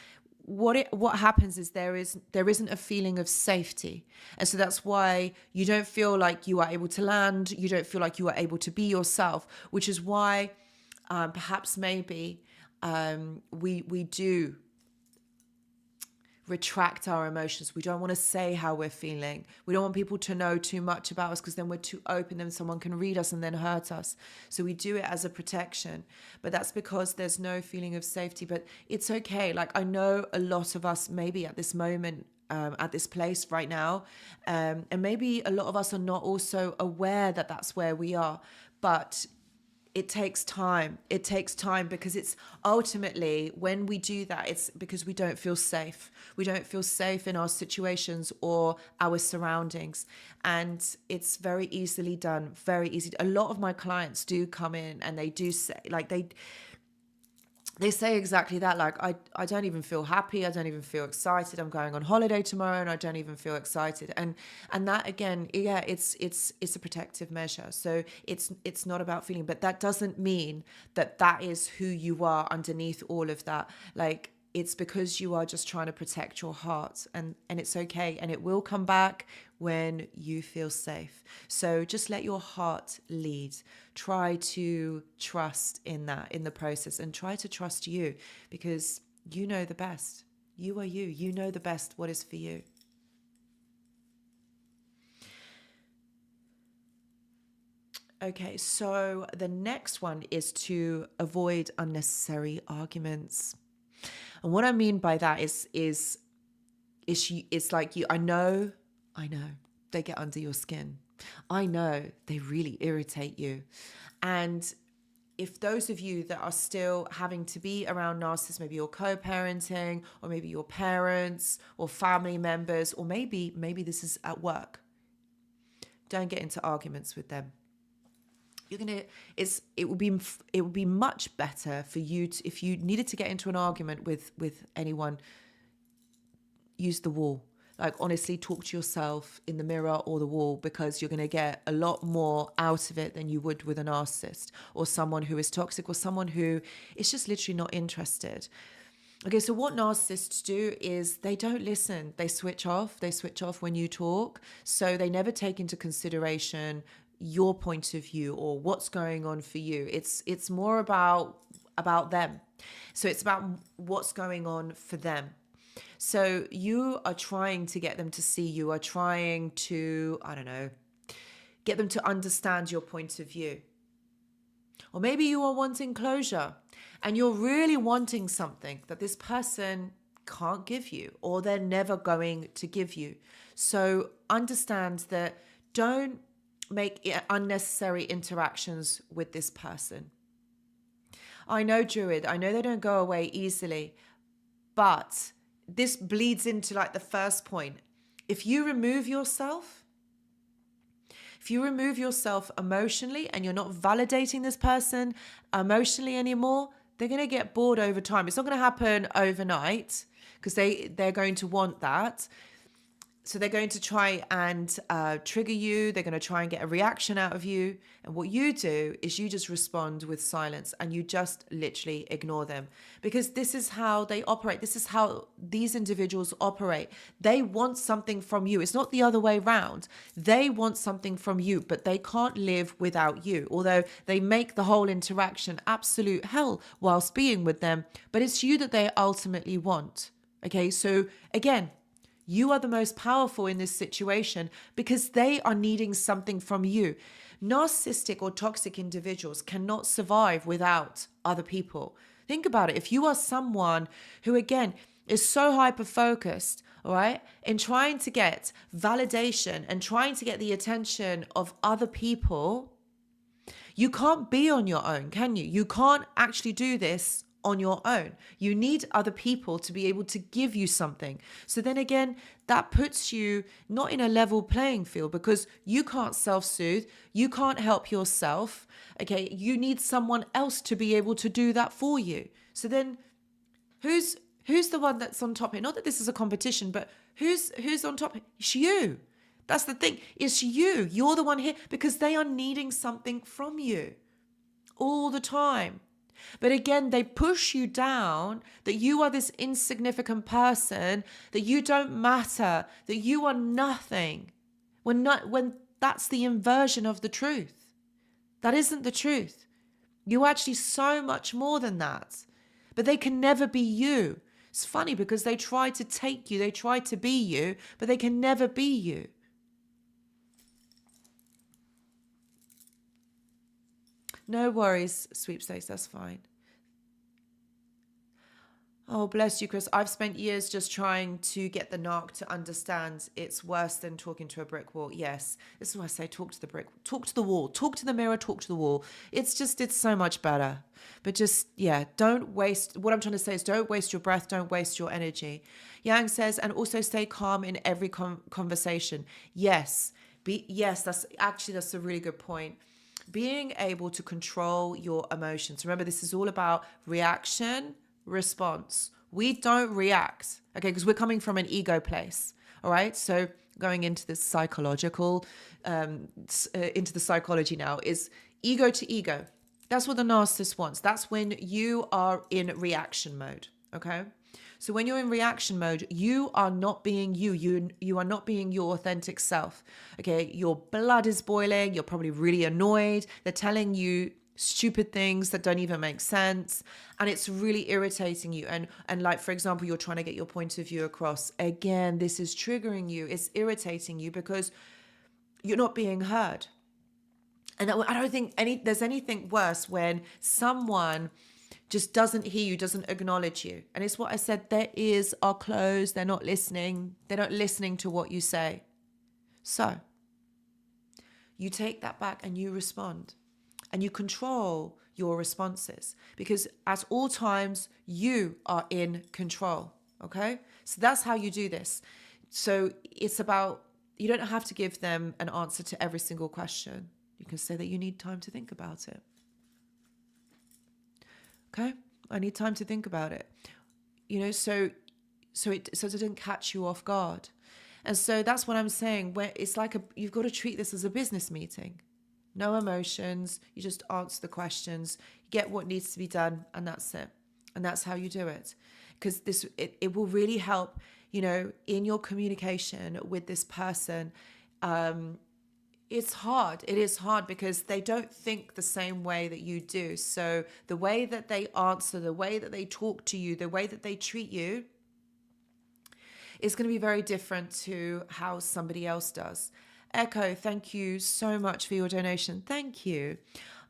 what happens is there isn't a feeling of safety, and so that's why you don't feel like you are able to land. You don't feel like you are able to be yourself, which is why perhaps maybe we do retract our emotions. We don't want to say how we're feeling. We don't want people to know too much about us because then we're too open, then someone can read us and then hurt us. So we do it as a protection, but that's because there's no feeling of safety. But it's okay. Like, I know a lot of us maybe at this moment, at this place right now, and maybe a lot of us are not also aware that that's where we are, but it takes time. It takes time because it's ultimately when we do that, it's because we don't feel safe. We don't feel safe in our situations or our surroundings. And it's very easily done, very easy. A lot of my clients do come in and they do say, like, they say exactly that. Like, I don't even feel happy. I don't even feel excited. I'm going on holiday tomorrow and I don't even feel excited. And that, again, yeah, it's a protective measure. So it's not about feeling, but that doesn't mean that is who you are underneath all of that. Like, it's because you are just trying to protect your heart, and it's okay. And it will come back when you feel safe. So just let your heart lead. Try to trust in that, in the process, and try to trust you because you know the best. You are you. You know the best what is for you. Okay, so the next one is to avoid unnecessary arguments. And what I mean by that is it's like I know they get under your skin. I know they really irritate you. And if those of you that are still having to be around narcissists, maybe you're co-parenting, or maybe your parents or family members, or maybe this is at work, don't get into arguments with them. It would be much better for you to, if you needed to get into an argument with anyone, use the wall. Like, honestly, talk to yourself in the mirror or the wall, because you're going to get a lot more out of it than you would with a narcissist or someone who is toxic or someone who is just literally not interested. Okay, so what narcissists do is they don't listen. They switch off. They switch off when you talk. So they never take into consideration your point of view or what's going on for you. It's more about them. So it's about what's going on for them. So you are trying to get them to see, you are trying to, I don't know, get them to understand your point of view. Or maybe you are wanting closure and you're really wanting something that this person can't give you, or they're never going to give you. So understand that don't make unnecessary interactions with this person. I know, Druid, I know they don't go away easily, but this bleeds into like the first point. If you remove yourself emotionally and you're not validating this person emotionally anymore, they're going to get bored over time. It's not going to happen overnight, because they're going to want that. So they're going to try and trigger you. They're going to try and get a reaction out of you. And what you do is you just respond with silence, and you just literally ignore them, because this is how they operate. This is how these individuals operate. They want something from you. It's not the other way around. They want something from you, but they can't live without you. Although they make the whole interaction absolute hell whilst being with them, but it's you that they ultimately want. Okay, so again, you are the most powerful in this situation because they are needing something from you. Narcissistic or toxic individuals cannot survive without other people. Think about it. If you are someone who, again, is so hyper-focused, all right, in trying to get validation and trying to get the attention of other people, you can't be on your own, can you? You can't actually do this on your own. You need other people to be able to give you something. So then again, that puts you not in a level playing field, because you can't self-soothe, you can't help yourself. Okay, you need someone else to be able to do that for you. So then who's the one that's on top here? Not that this is a competition, but who's on top? It's you. That's the thing. It's you. You're the one here, because they are needing something from you all the time. But again, they push you down, that you are this insignificant person, that you don't matter, that you are nothing, when that's the inversion of the truth. That isn't the truth. You're actually so much more than that. But they can never be you. It's funny, because they try to take you, they try to be you, but they can never be you. No worries, sweepstakes, that's fine. Oh, bless you, Chris. I've spent years just trying to get the narc to understand it's worse than talking to a brick wall. Yes, this is why I say talk to the brick, talk to the wall, talk to the mirror, talk to the wall. It's so much better. But just, yeah, what I'm trying to say is don't waste your breath, don't waste your energy. Yang says, and also stay calm in every conversation. Yes, that's a really good point. Being able to control your emotions. Remember, this is all about reaction, response. We don't react, okay, because we're coming from an ego place, all right? So going into this psychological, into the psychology now is ego to ego. That's what the narcissist wants. That's when you are in reaction mode, okay? So when you're in reaction mode, you are not being you. You are not being your authentic self. Okay, your blood is boiling. You're probably really annoyed. They're telling you stupid things that don't even make sense, and it's really irritating you. And like, for example, you're trying to get your point of view across. Again, this is triggering you. It's irritating you because you're not being heard. And I don't think there's anything worse when someone just doesn't hear you, doesn't acknowledge you. And it's what I said, their ears are closed. They're not listening. They're not listening to what you say. So you take that back and you respond and you control your responses, because at all times you are in control. Okay, so that's how you do this. So it's about, you don't have to give them an answer to every single question. You can say that you need time to think about it. Okay, I need time to think about it. So it doesn't catch you off guard. And so that's what I'm saying, where it's like you've got to treat this as a business meeting. No emotions, you just answer the questions, you get what needs to be done, and that's it. And that's how you do it. Because it will really help, in your communication with this person. It's hard. It is hard because they don't think the same way that you do. So the way that they answer, the way that they talk to you, the way that they treat you is going to be very different to how somebody else does. Echo, thank you so much for your donation. Thank you.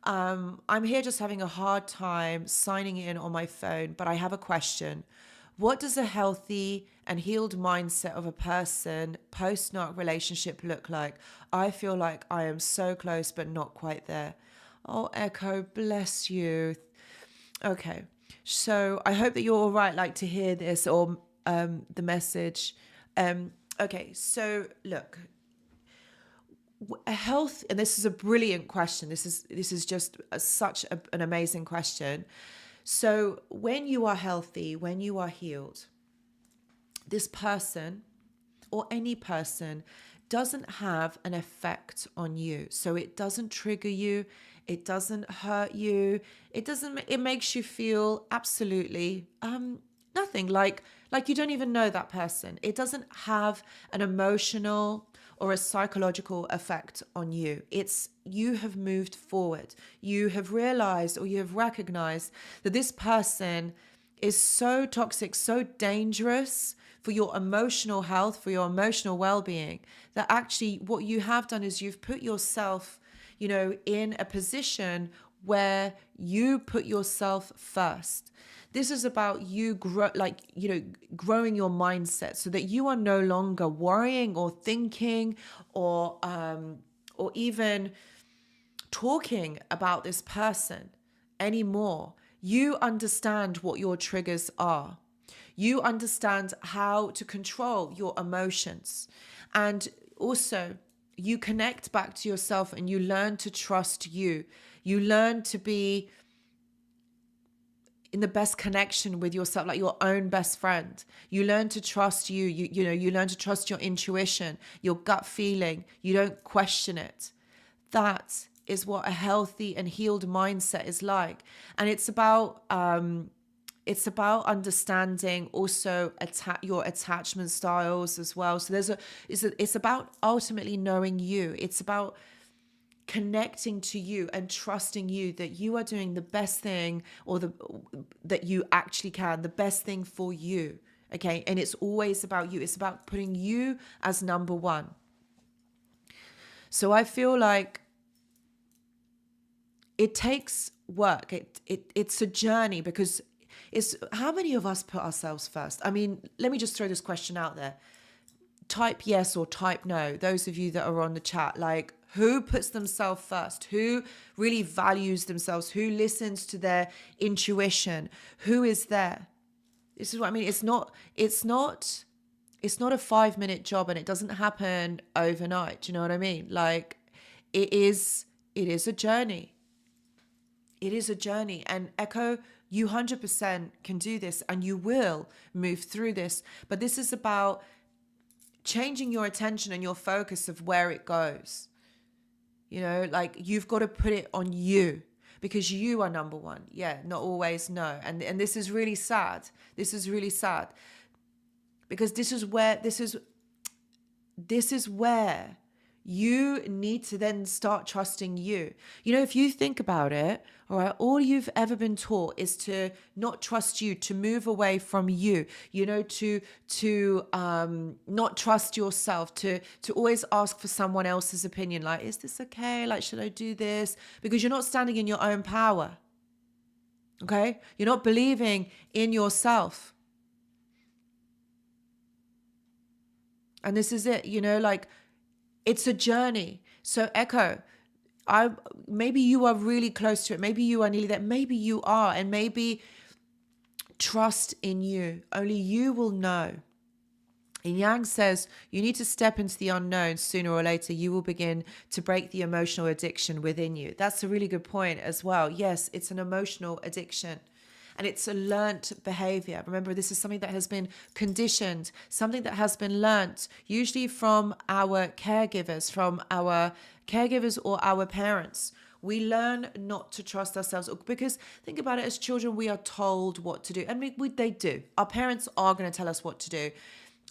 I'm here just having a hard time signing in on my phone, but I have a question. What does a healthy and healed mindset of a person post-narc relationship look like? I feel like I am so close, but not quite there. Oh, Echo, bless you. Okay, so I hope that you're all right, like to hear this or the message. Okay, so look, and this is a brilliant question. This is just such an amazing question. So when you are healthy, when you are healed, this person or any person doesn't have an effect on you. So it doesn't trigger you. It doesn't hurt you. It makes you feel absolutely nothing, like you don't even know that person. It doesn't have an emotional or a psychological effect on you. It's you have moved forward. You have realized or you have recognized that this person is so toxic, so dangerous for your emotional health, for your emotional well-being, that actually what you have done is you've put yourself, in a position where you put yourself first. This is about you growing your mindset so that you are no longer worrying or thinking or even talking about this person anymore. You understand what your triggers are. You understand how to control your emotions. And also, you connect back to yourself and you learn to trust you. You learn to be in the best connection with yourself, like your own best friend. You learn to trust you. You learn to trust your intuition, your gut feeling. You don't question it. That is what a healthy and healed mindset is like. And it's about understanding also your attachment styles as well. So it's about ultimately knowing you. It's about connecting to you and trusting you that you are doing the best thing that you actually can, the best thing for you. Okay. And it's always about you. It's about putting you as number one. So I feel like it takes work. It's a journey, because it's how many of us put ourselves first? I mean, let me just throw this question out there. Type yes or type no. Those of you that are on the chat, like, who puts themselves first? Who really values themselves? Who listens to their intuition? Who is there? This is what I mean. It's not a 5-minute job, and it doesn't happen overnight. Do you know what I mean? Like, it is a journey. It is a journey. And Echo, you 100% can do this, and you will move through this. But this is about changing your attention and your focus of where it goes. Like, you've got to put it on you, because you are number one. Yeah, not always, no. And this is really sad. This is really sad, because this is where you need to then start trusting you. If you think about it, all right, all you've ever been taught is to not trust you, to move away from you, to not trust yourself, to always ask for someone else's opinion. Like, is this okay? Like, should I do this? Because you're not standing in your own power. Okay? You're not believing in yourself. And this is it, like, it's a journey. So Echo, Maybe you are really close to it. Maybe you are nearly there. Maybe you are. And maybe trust in you. Only you will know. And Yang says, you need to step into the unknown. Sooner or later, you will begin to break the emotional addiction within you. That's a really good point as well. Yes, it's an emotional addiction. And it's a learnt behavior. Remember, this is something that has been conditioned, something that has been learnt, usually from our caregivers or our parents. We learn not to trust ourselves because think about it, as children, we are told what to do. And they do. Our parents are going to tell us what to do.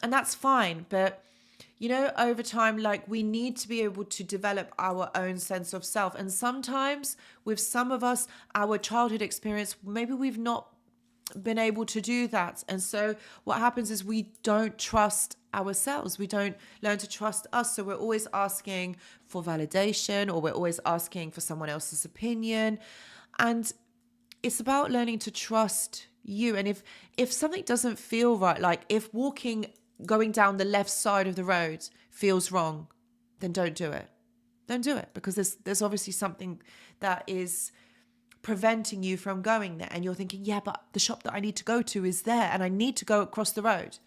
And that's fine. But, over time, we need to be able to develop our own sense of self. And sometimes with some of us, our childhood experience, maybe we've not been able to do that. And so what happens is we don't trust ourselves. We don't learn to trust us. So we're always asking for validation, or we're always asking for someone else's opinion. And it's about learning to trust you. And if something doesn't feel right, like if going down the left side of the road feels wrong, then don't do it. Don't do it, because there's obviously something that is preventing you from going there. And you're thinking, yeah, but the shop that I need to go to is there and I need to go across the road.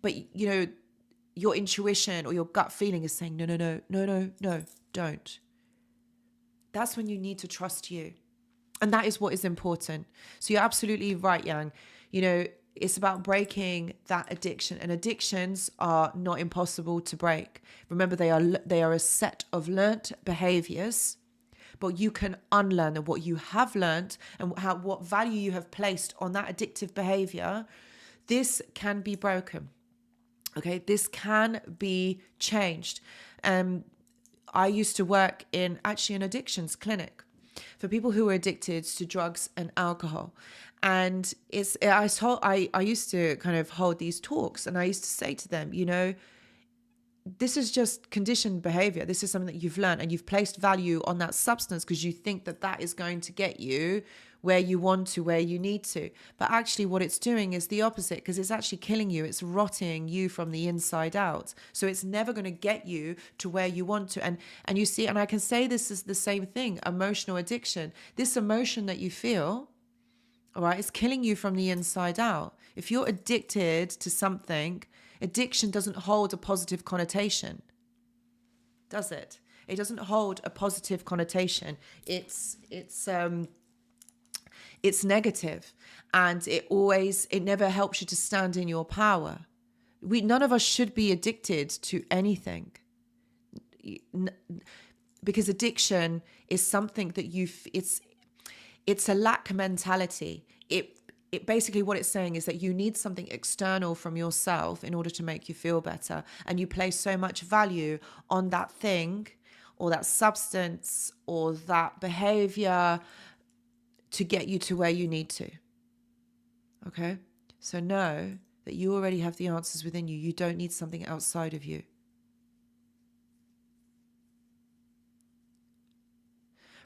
But, your intuition or your gut feeling is saying, no, don't. That's when you need to trust you. And that is what is important. So you're absolutely right, Yang. It's about breaking that addiction, and addictions are not impossible to break. Remember, they are a set of learnt behaviors, but you can unlearn them. What you have learnt and what value you have placed on that addictive behavior, this can be broken. Okay, this can be changed. I used to work in an addictions clinic for people who were addicted to drugs and alcohol. And I used to kind of hold these talks, and I used to say to them, this is just conditioned behavior. This is something that you've learned, and you've placed value on that substance because you think that is going to get you where you want to, where you need to. But actually what it's doing is the opposite, because it's actually killing you. It's rotting you from the inside out. So it's never going to get you to where you want to. And you see, and I can say this is the same thing, emotional addiction. This emotion that you feel, all right, it's killing you from the inside out. If you're addicted to something, addiction doesn't hold a positive connotation, does it? It doesn't hold a positive connotation. It's negative, and it never helps you to stand in your power. None of us should be addicted to anything, because addiction is something that it's a lack mentality. It basically, what it's saying is that you need something external from yourself in order to make you feel better. And you place so much value on that thing or that substance or that behavior to get you to where you need to. Okay? So know that you already have the answers within you. You don't need something outside of you.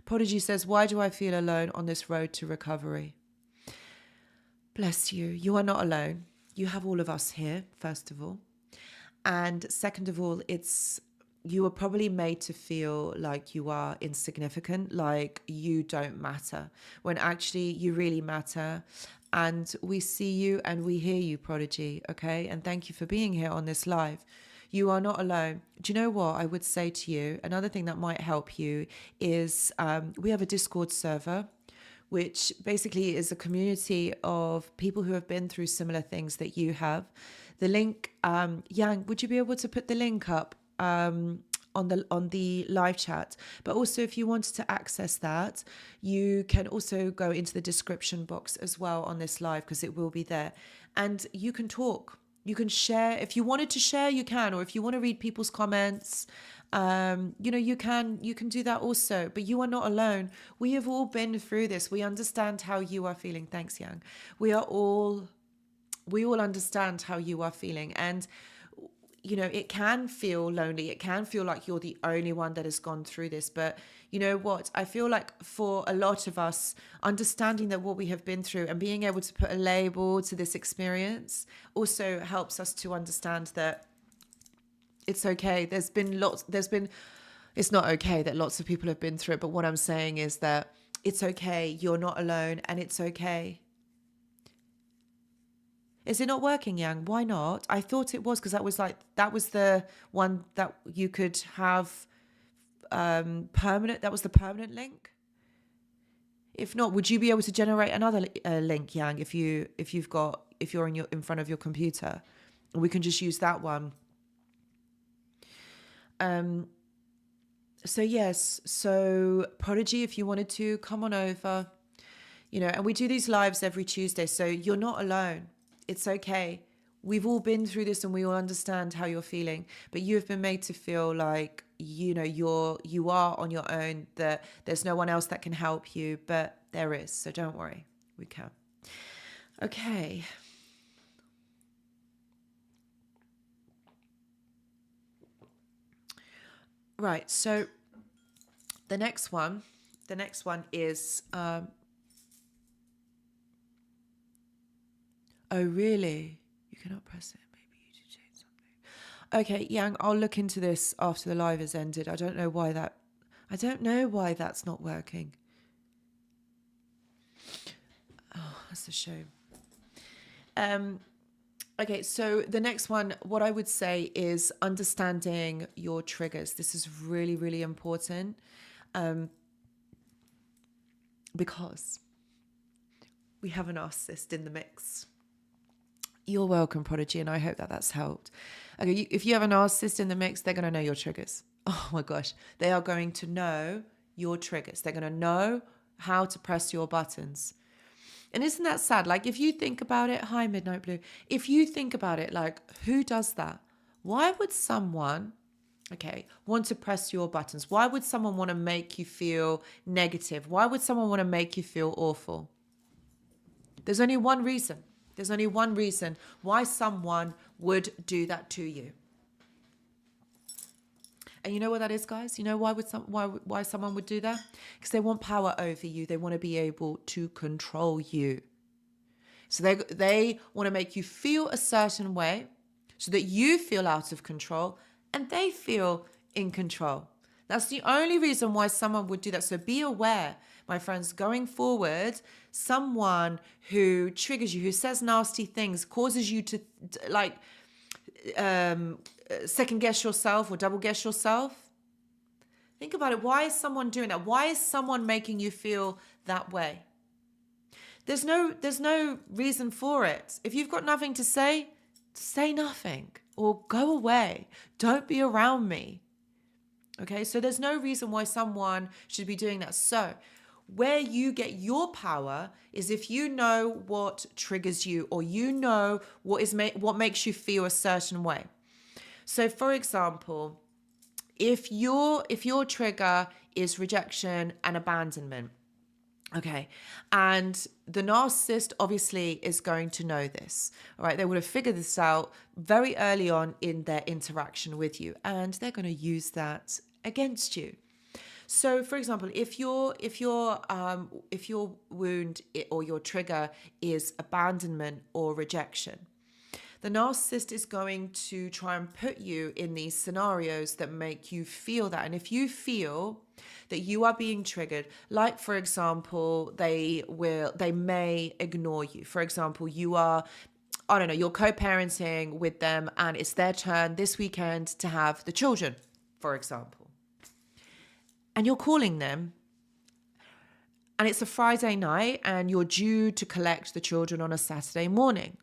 Prodigy says, why do I feel alone on this road to recovery? Bless you. You are not alone. You have all of us here, first of all. And second of all, you are probably made to feel like you are insignificant, like you don't matter, when actually you really matter. And we see you and we hear you, Prodigy, okay? And thank you for being here on this live. You are not alone. Do you know what I would say to you? Another thing that might help you is we have a Discord server, which basically is a community of people who have been through similar things that you have. The link, Yang, would you be able to put the link up on the live chat? But also, if you wanted to access that, you can also go into the description box as well on this live, because it will be there. And you can talk. You can share. If you wanted to share, you can. Or if you want to read people's comments, you can do that also. But you are not alone. We have all been through this. We understand how you are feeling. Thanks, Yang. We all understand how you are feeling. And it can feel lonely. It can feel like you're the only one that has gone through this. But you know what? I feel like for a lot of us, understanding that what we have been through and being able to put a label to this experience also helps us to understand that it's okay. It's not okay that lots of people have been through it. But what I'm saying is that it's okay. You're not alone, and it's okay. Is it not working, Yang? Why not? I thought it was, because that was the one that you could have permanent. That was the permanent link. If not, would you be able to generate another link, Yang? If you're in front of your computer, we can just use that one. So yes, so Prodigy, if you wanted to come on over, and we do these lives every Tuesday, so you're not alone. It's okay. We've all been through this and we all understand how you're feeling, but you have been made to feel like, you are on your own, that there's no one else that can help you, but there is. So don't worry, we can. Okay. Right. So the next one is, oh, really? You cannot press it. Maybe you should change something. Okay, Yang, I'll look into this after the live has ended. I don't know why that's not working. Oh, that's a shame. Okay, so the next one, what I would say is understanding your triggers. This is really, really important, because we have a narcissist in the mix. You're welcome, Prodigy, and I hope that that's helped. Okay, if you have a narcissist in the mix, they're going to know your triggers. Oh my gosh, they are going to know your triggers. They're going to know how to press your buttons. And isn't that sad? Like, if you think about it, hi, Midnight Blue. If you think about it, like, who does that? Why would someone, want to press your buttons? Why would someone want to make you feel negative? Why would someone want to make you feel awful? There's only one reason. There's only one reason why someone would do that to you. And you know what that is, guys? You know why someone would do that? Because they want power over you. They want to be able to control you. So they want to make you feel a certain way so that you feel out of control and they feel in control. That's the only reason why someone would do that. So be aware, my friends, going forward, someone who triggers you, who says nasty things, causes you to second guess yourself or double guess yourself. Think about it. Why is someone doing that? Why is someone making you feel that way? There's no reason for it. If you've got nothing to say nothing or go away. Don't be around me. Okay, so there's no reason why someone should be doing that. So where you get your power is if you know what triggers you, or you know what makes you feel a certain way. So for example, if your trigger is rejection and abandonment, okay, and the narcissist obviously is going to know this, all right? They would have figured this out very early on in their interaction with you, and they're going to use that against you. So, for example, if your wound or your trigger is abandonment or rejection, the narcissist is going to try and put you in these scenarios that make you feel that. And if you feel that you are being triggered, like, for example, they may ignore you. For example, you are, I don't know, you're co-parenting with them and it's their turn this weekend to have the children, for example. And you're calling them and it's a Friday night and you're due to collect the children on a Saturday morning.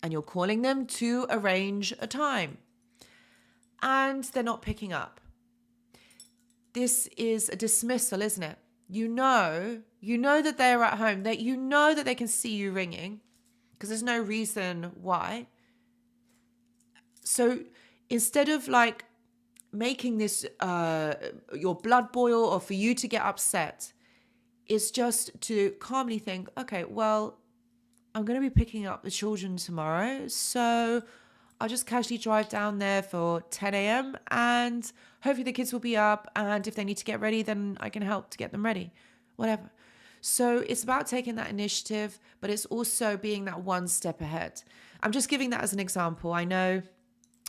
And you're calling them to arrange a time. And they're not picking up. This is a dismissal, isn't it? You know that they're at home, that you know that they can see you ringing because there's no reason why. So instead of like making this your blood boil or for you to get upset, it's just to calmly think, okay, well, I'm going to be picking up the children tomorrow, so I'll just casually drive down there for 10 a.m. and hopefully the kids will be up, and if they need to get ready, then I can help to get them ready, whatever. So it's about taking that initiative, but it's also being that one step ahead. I'm just giving that as an example. I know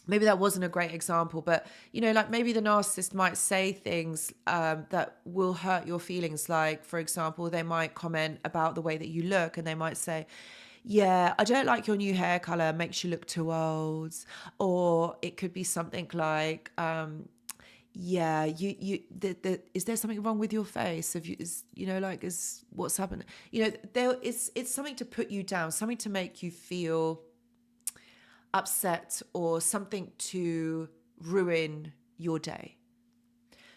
maybe that wasn't a great example, but like maybe the narcissist might say things that will hurt your feelings. Like, for example, they might comment about the way that you look, and they might say, yeah, I don't like your new hair color, makes you look too old. Or it could be something like, yeah, is there something wrong with your face? Have you, is what's happened? It's something to put you down, something to make you feel upset, or something to ruin your day.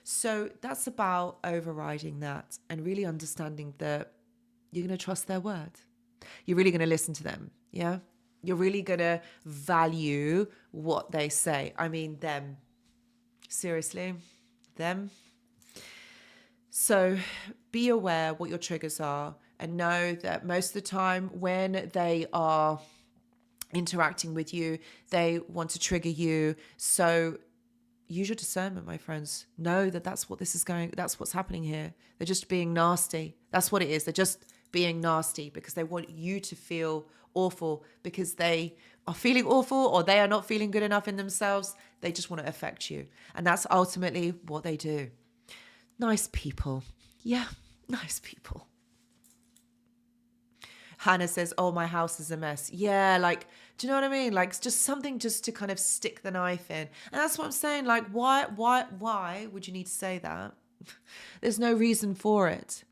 So that's about overriding that and really understanding that you're going to trust their word. You're really going to listen to them. Yeah. You're really going to value what they say. I mean, them. Seriously, them. So be aware what your triggers are, and know that most of the time when they are interacting with you, they want to trigger you. So use your discernment, my friends. Know that that's what's happening here. They're just being nasty. That's what it is. They're just being nasty because they want you to feel awful, because they are feeling awful, or they are not feeling good enough in themselves. They just want to affect you. And that's ultimately what they do. Nice people. Yeah, nice people. Hannah says, oh, my house is a mess. Yeah, like, do you know what I mean? Like, it's just something just to kind of stick the knife in. And that's what I'm saying. Like, why would you need to say that? There's no reason for it.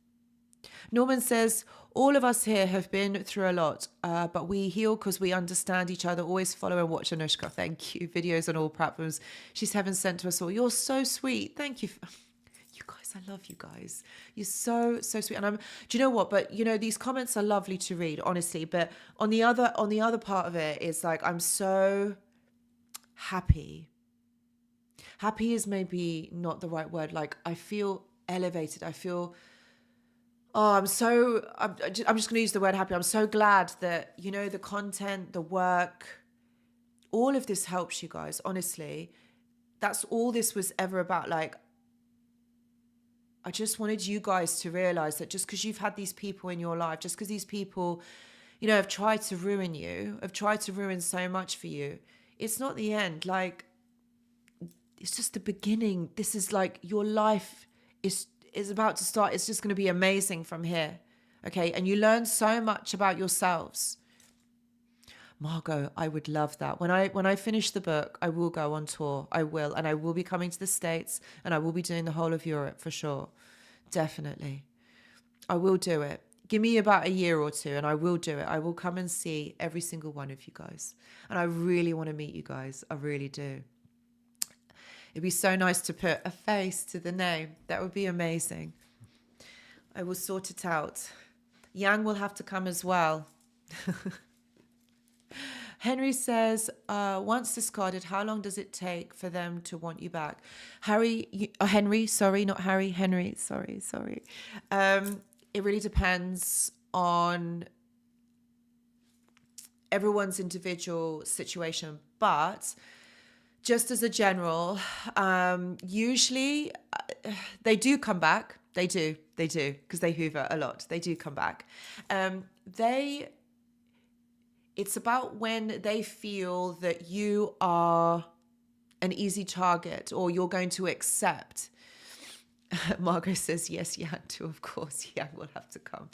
Norman says, all of us here have been through a lot, but we heal because we understand each other. Always follow and watch Anushka. Thank you. Videos on all platforms. She's heaven sent to us all. You're so sweet. Thank you. You guys, I love you guys. You're so sweet. And do you know what? But these comments are lovely to read, honestly. But on the other part of it is like, I'm so happy. Happy is maybe not the right word. Like, I feel elevated. I feel, I'm just going to use the word happy. I'm so glad that, the content, the work, all of this helps you guys. Honestly, that's all this was ever about. Like, I just wanted you guys to realize that just because you've had these people in your life, just because these people, have tried to ruin you, have tried to ruin so much for you, it's not the end. Like, it's just the beginning. This is like, your life is about to start. It's just going to be amazing from here. Okay. And you learn so much about yourselves. Margot, I would love that. When I finish the book, I will go on tour. I will. And I will be coming to the States, and I will be doing the whole of Europe for sure. Definitely. I will do it. Give me about a year or two and I will do it. I will come and see every single one of you guys. And I really want to meet you guys. I really do. It'd be so nice to put a face to the name. That would be amazing. I will sort it out. Yang will have to come as well. Henry says, once discarded, how long does it take for them to want you back? Henry, sorry, not Harry, Henry, sorry. It really depends on everyone's individual situation. But just as a general, usually they do come back. They do, because they hoover a lot. They do come back. It's about when they feel that you are an easy target or you're going to accept. Margot says, yes, Yang too, of course. Yang will have to come.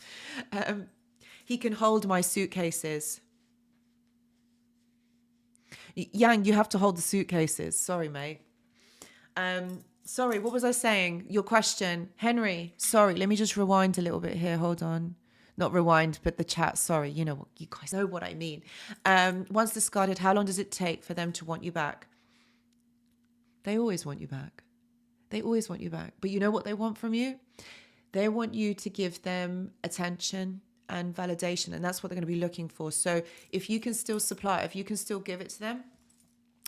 He can hold my suitcases. Yang, you have to hold the suitcases. Sorry, mate. Sorry, what was I saying? Your question. Henry, sorry, let me just rewind a little bit here. Hold on. Not rewind, but the chat. Sorry, you guys know what I mean. Once discarded, how long does it take for them to want you back? They always want you back. They always want you back. But you know what they want from you? They want you to give them attention and validation. And that's what they're going to be looking for. So if you can still supply, if you can still give it to them,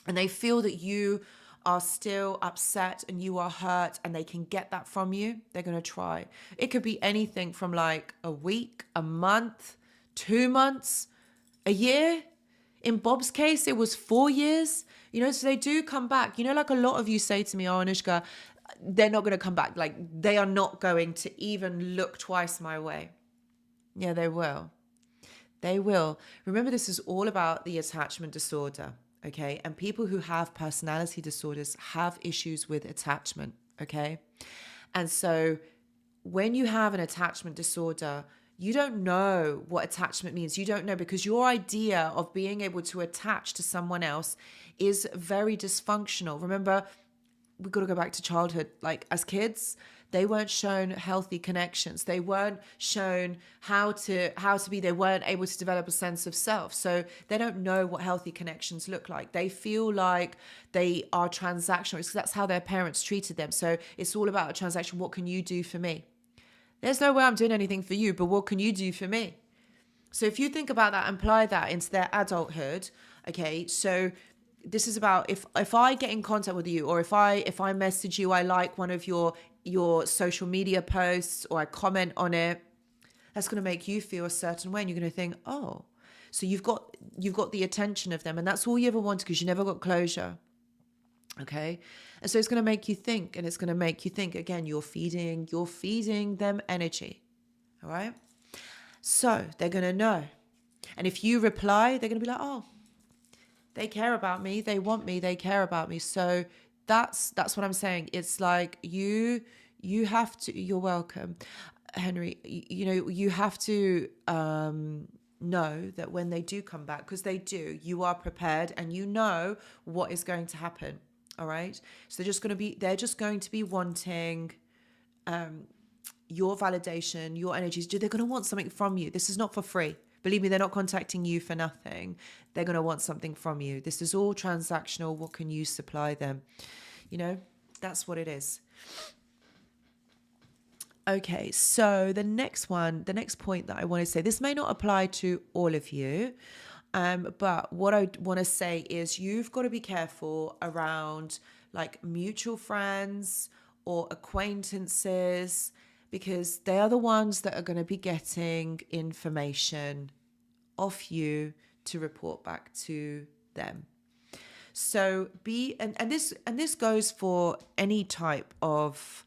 and they feel that you are still upset and you are hurt and they can get that from you, they're going to try. It could be anything from like a week, a month, 2 months, a year. In Bob's case, it was 4 years. So they do come back. Like a lot of you say to me, oh, Anushka, they're not going to come back. Like they are not going to even look twice my way. Yeah, they will. They will. Remember, this is all about the attachment disorder. okay? And people who have personality disorders have issues with attachment, okay? And so when you have an attachment disorder, you don't know what attachment means. You don't know, because your idea of being able to attach to someone else is very dysfunctional. Remember, we've got to go back to childhood. Like, as kids, they weren't shown healthy connections. They weren't shown how to be. They weren't able to develop a sense of self. So they don't know what healthy connections look like. They feel like they are transactional, because that's how their parents treated them. So it's all about a transaction. What can you do for me? There's no way I'm doing anything for you, but what can you do for me? So if you think about that, apply that into their adulthood, okay? So this is about, if I get in contact with you, or if I message you, I like one of your social media posts, or I comment on it, that's going to make you feel a certain way, and you're going to think, oh, so you've got the attention of them, and that's all you ever wanted, because you never got closure. Okay. And so it's going to make you think, and it's going to make you think again, you're feeding them energy. All right. So they're going to know. And if you reply, they're going to be like, oh, they care about me. They want me. They care about me. So that's what I'm saying. It's like you have to, you're welcome, Henry, you have to, know that when they do come back, because they do, you are prepared and you know what is going to happen. All right. So they're just going to be wanting your validation, your energies. They're going to want something from you. This is not for free. Believe me, they're not contacting you for nothing. They're going to want something from you. This is all transactional. What can you supply them? That's what it is. Okay. So the next point that I want to say, this may not apply to all of you. But what I want to say is, you've got to be careful around like mutual friends or acquaintances, because they are the ones that are going to be getting information off you to report back to them. So this goes for any type of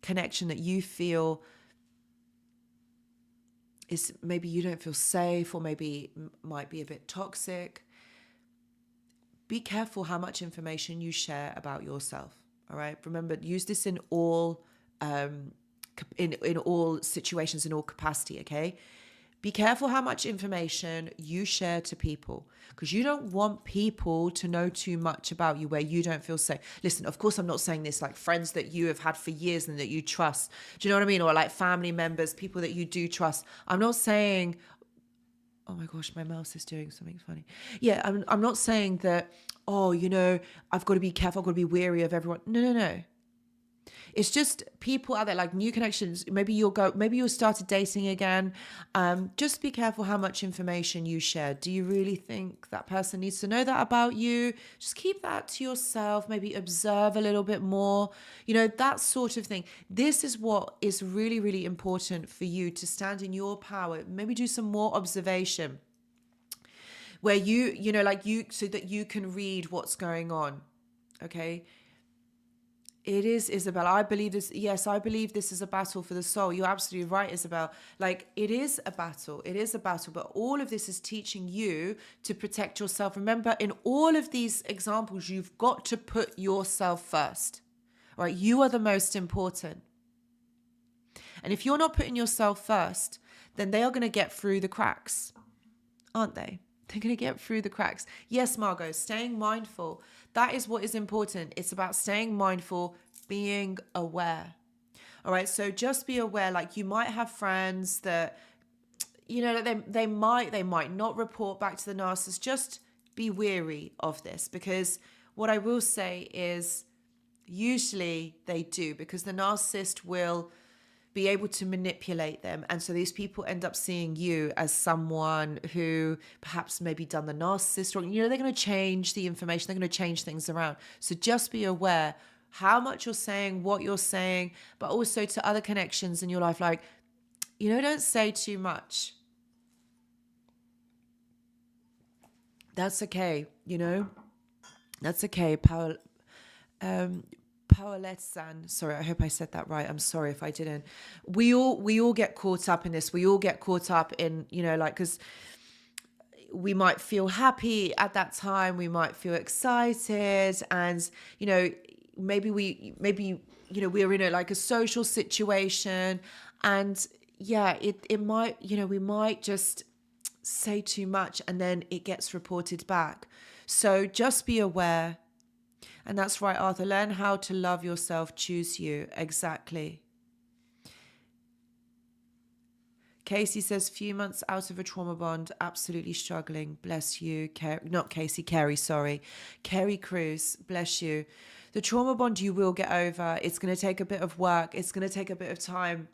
connection that you feel is, maybe you don't feel safe, or maybe might be a bit toxic. Be careful how much information you share about yourself. All right. Remember, use this in all in all situations, in all capacity. Okay. Be careful how much information you share to people, because you don't want people to know too much about you where you don't feel safe. Listen, of course, I'm not saying this like friends that you have had for years and that you trust. Do you know what I mean? Or like family members, people that you do trust. I'm not saying, oh my gosh, my mouse is doing something funny. Yeah, I'm not saying that, oh, I've got to be careful, I've got to be wary of everyone. No. It's just people out there, like new connections. Maybe you'll start dating again. Just be careful how much information you share. Do you really think that person needs to know that about you? Just keep that to yourself. Maybe observe a little bit more, that sort of thing. This is what is really, really important for you to stand in your power. Maybe do some more observation where so that you can read what's going on. Okay. It is, Isabel. I believe this. Yes, I believe this is a battle for the soul. You're absolutely right, Isabel. Like, it is a battle. It is a battle. But all of this is teaching you to protect yourself. Remember, in all of these examples, you've got to put yourself first. All right? You are the most important. And if you're not putting yourself first, then they are going to get through the cracks, aren't they? They're going to get through the cracks. Yes, Margot, staying mindful. That is what is important. It's about staying mindful, being aware. All right. So just be aware. Like, you might have friends that, they might not report back to the narcissist. Just be wary of this, because what I will say is usually they do, because the narcissist will be able to manipulate them. And so these people end up seeing you as someone who perhaps maybe done the narcissist wrong. They're going to change the information. They're going to change things around. So just be aware how much you're saying, what you're saying, but also to other connections in your life. Like, don't say too much. That's okay. That's okay. Paoletsan, sorry, I hope I said that right. I'm sorry if I didn't. We all get caught up in this. We all get caught up in, because we might feel happy at that time. We might feel excited. And, maybe we're in a social situation, and it might, we might just say too much, and then it gets reported back. So just be aware. And that's right, Arthur. Learn how to love yourself. Choose you. Exactly. Casey says, few months out of a trauma bond, absolutely struggling. Bless you. Not Casey, Kerry, sorry. Kerry Cruz, bless you. The trauma bond you will get over. It's going to take a bit of work. It's going to take a bit of time.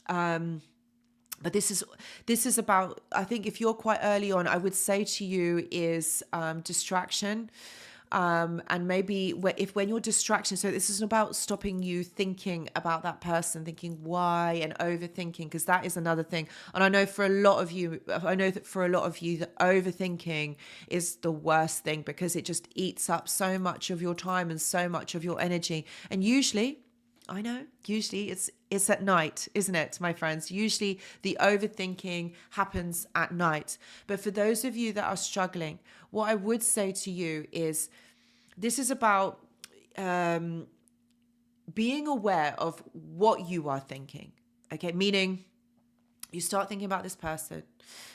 But this is about, I think if you're quite early on, I would say to you is distraction. And maybe when you're distraction, so this isn't about stopping you thinking about that person, thinking why, and overthinking, because that is another thing. And I know that for a lot of you, that overthinking is the worst thing, because it just eats up so much of your time and so much of your energy. And usually it's at night, isn't it, my friends? Usually the overthinking happens at night. But for those of you that are struggling, what I would say to you is this is about being aware of what you are thinking. Okay, meaning you start thinking about this person,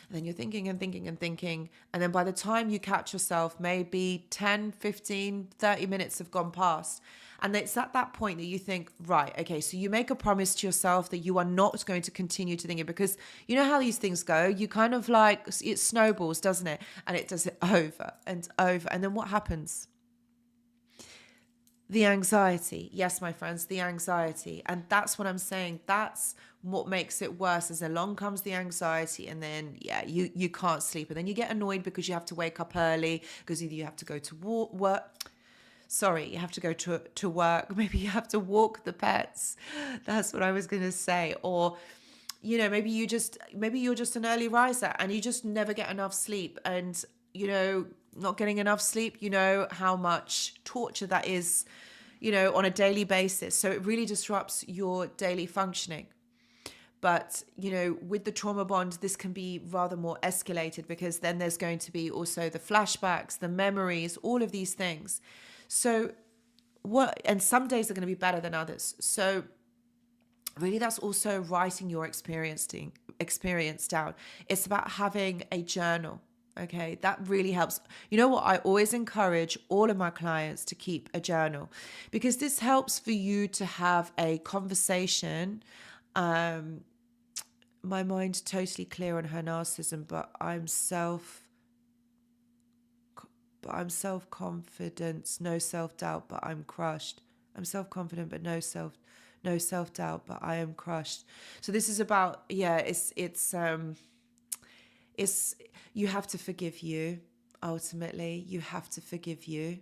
and then you're thinking and thinking and thinking. And then by the time you catch yourself, maybe 10, 15, 30 minutes have gone past. And it's at that point that you think, right, okay, so you make a promise to yourself that you are not going to continue to think it, because you know how these things go. You kind of it snowballs, doesn't it? And it does it over and over. And then what happens? The anxiety. Yes, my friends, the anxiety. And that's what I'm saying. That's what makes it worse, is along comes the anxiety, and then, you can't sleep. And then you get annoyed because you have to wake up early, because either you have to go to work. You have to go to work. Maybe you have to walk the pets. That's what I was going to say. Or, maybe you're just an early riser and you just never get enough sleep. And, not getting enough sleep, how much torture that is, on a daily basis. So it really disrupts your daily functioning. But, with the trauma bond, this can be rather more escalated, because then there's going to be also the flashbacks, the memories, all of these things. So and some days are going to be better than others. So really that's also writing your experience down. It's about having a journal. Okay, that really helps. You know what? I always encourage all of my clients to keep a journal, because this helps for you to have a conversation. My mind's totally clear on her narcissism, but I'm self-confident, no self-doubt, but I'm crushed. I'm self-confident, but no self-doubt, but I am crushed. So this is about, it's you have to forgive you. Ultimately, you have to forgive you,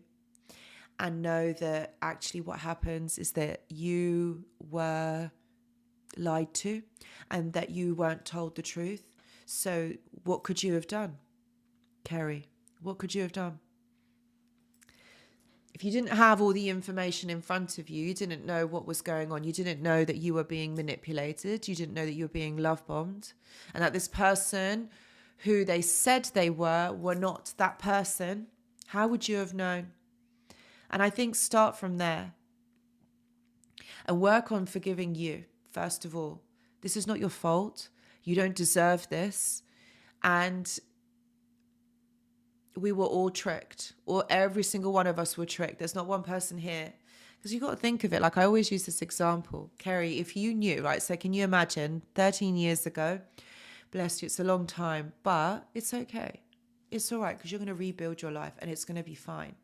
and know that actually what happens is that you were lied to, and that you weren't told the truth. So what could you have done, Kerry? What could you have done? If you didn't have all the information in front of you, you didn't know what was going on, you didn't know that you were being manipulated, you didn't know that you were being love bombed, and that this person who they said they were not that person, how would you have known? And I think start from there and work on forgiving you, first of all. This is not your fault. You don't deserve this. And we were all tricked, or every single one of us were tricked. There's not one person here. Because you've got to think of it, like I always use this example. Kerry, if you knew, right, so can you imagine 13 years ago, bless you, it's a long time, but it's okay. It's all right, because you're going to rebuild your life and it's going to be fine,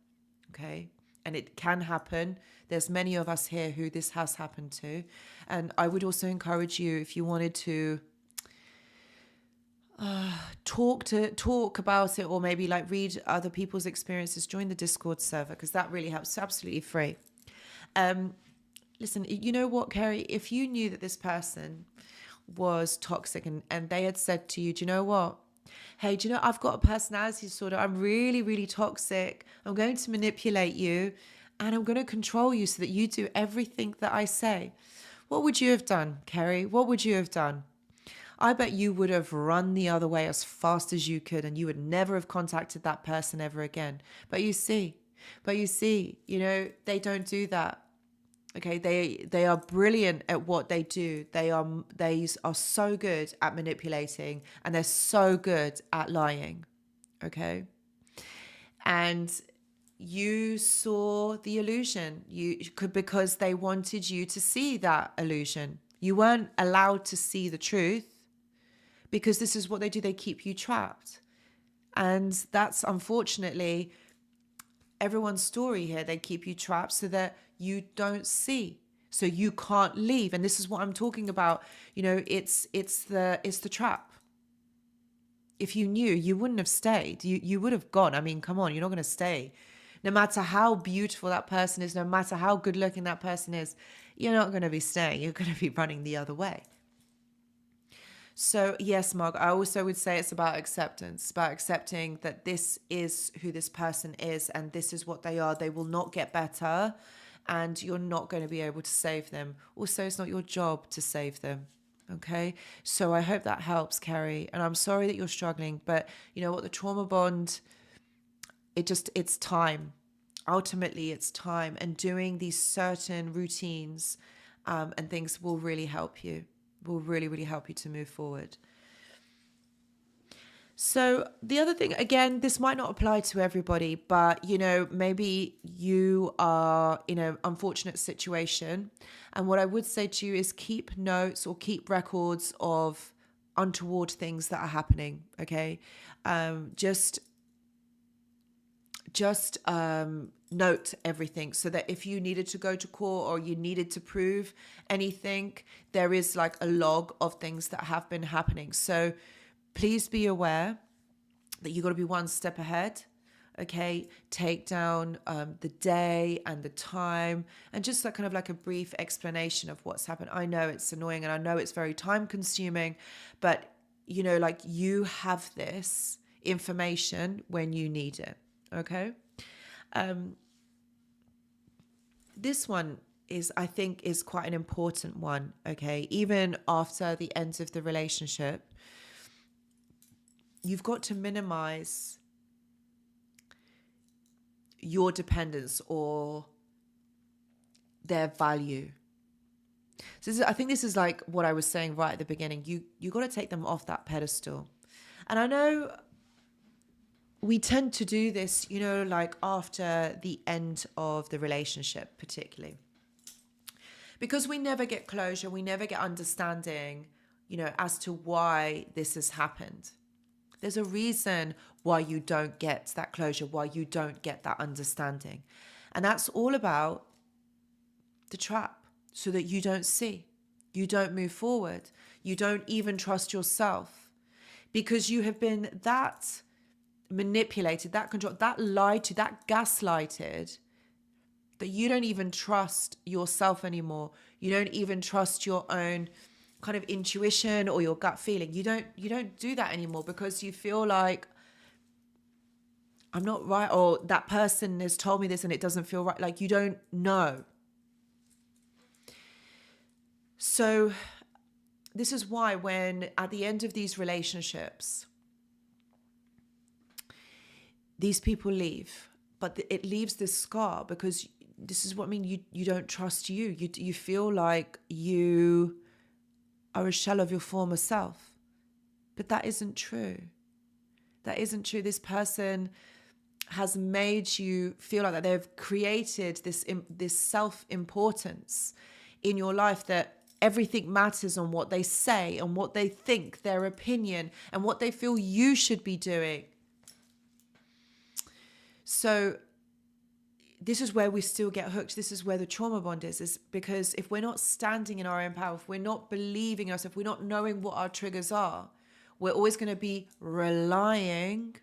okay? And it can happen. There's many of us here who this has happened to. And I would also encourage you, if you wanted to talk about it, or maybe like read other people's experiences, join the Discord server, because that really helps. It's absolutely free. Listen, you know what, Kerry, if you knew that this person was toxic and they had said to you, do you know what? Hey, do you know, I've got a personality disorder. I'm really, really toxic. I'm going to manipulate you and I'm going to control you so that you do everything that I say. What would you have done, Kerry? What would you have done? I bet you would have run the other way as fast as you could, and you would never have contacted that person ever again. But you see, they don't do that. Okay, they are brilliant at what they do. They are so good at manipulating, and they're so good at lying. Okay, and you saw the illusion. Because they wanted you to see that illusion. You weren't allowed to see the truth, because this is what they do. They keep you trapped, and that's unfortunately everyone's story here. They keep you trapped so that you don't see, so you can't leave. And this is what I'm talking about. It's the trap. If you knew, you wouldn't have stayed. You would have gone. I mean, come on, you're not going to stay. No matter how beautiful that person is, no matter how good looking that person is, you're not going to be staying. You're going to be running the other way. So yes, Mark, I also would say it's about acceptance, about accepting that this is who this person is and this is what they are. They will not get better, and you're not going to be able to save them. Also, it's not your job to save them. Okay, so I hope that helps, Kerry. And I'm sorry that you're struggling, but you know what? The trauma bond, it's time. Ultimately, it's time. And doing these certain routines and things will really help you, will really, really help you to move forward. So the other thing, again, this might not apply to everybody, but, maybe you are in an unfortunate situation. And what I would say to you is keep notes or keep records of untoward things that are happening. Okay. Just note everything, so that if you needed to go to court or you needed to prove anything, there is like a log of things that have been happening. So please be aware that you got to be one step ahead. Okay, take down the day and the time, and just like kind of like a brief explanation of what's happened. I know it's annoying and I know it's very time consuming, but you have this information when you need it. Okay. This one I think is quite an important one. Okay. Even after the end of the relationship, you've got to minimize your dependence or their value. So I think this is like what I was saying right at the beginning. You got to take them off that pedestal. And I know we tend to do this, like after the end of the relationship, particularly. Because we never get closure, we never get understanding, as to why this has happened. There's a reason why you don't get that closure, why you don't get that understanding. And that's all about the trap, so that you don't see, you don't move forward, you don't even trust yourself, because you have been that manipulated, that controlled, that lied to, that gaslighted, that you don't even trust yourself anymore. You don't even trust your own kind of intuition or your gut feeling. You don't do that anymore, because you feel like, I'm not right, or that person has told me this and it doesn't feel right. Like, you don't know. So this is why when at the end of these relationships, these people leave, but it leaves this scar, because this is what I mean. You don't trust you. You feel like you are a shell of your former self, but that isn't true. That isn't true. This person has made you feel like that. They've created this self-importance in your life, that everything matters on what they say and what they think, their opinion, and what they feel you should be doing. So this is where we still get hooked. This is where the trauma bond is because if we're not standing in our own power, if we're not believing us, if we're not knowing what our triggers are, we're always going to be relying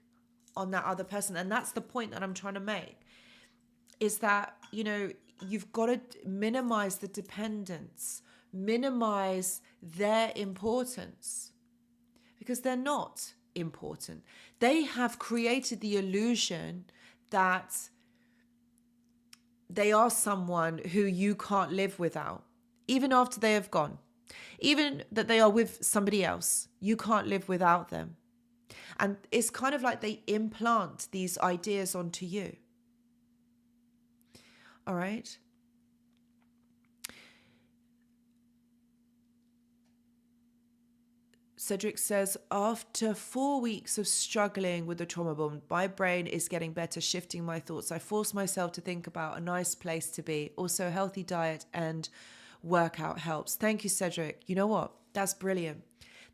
on that other person. And that's the point that I'm trying to make, is that, you've got to minimize the dependence, minimize their importance, because they're not important. They have created the illusion that they are someone who you can't live without, even after they have gone. Even that they are with somebody else, you can't live without them. And it's kind of like they implant these ideas onto you. All right? Cedric says, after 4 weeks of struggling with the trauma bond, my brain is getting better, shifting my thoughts. I force myself to think about a nice place to be. Also, healthy diet and workout helps. Thank you, Cedric. You know what? That's brilliant.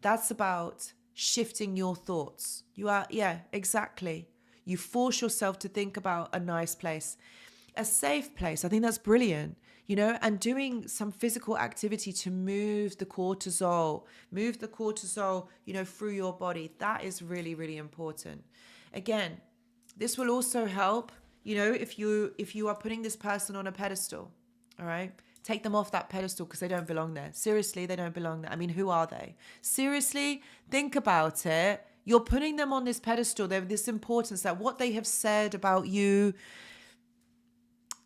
That's about shifting your thoughts. Yeah, exactly. You force yourself to think about a nice place, a safe place. I think that's brilliant. And doing some physical activity to move the cortisol, through your body. That is really, really important. Again, this will also help, if you are putting this person on a pedestal, all right? Take them off that pedestal because they don't belong there. Seriously, they don't belong there. I mean, who are they? Seriously, think about it. You're putting them on this pedestal. They have this importance that what they have said about you.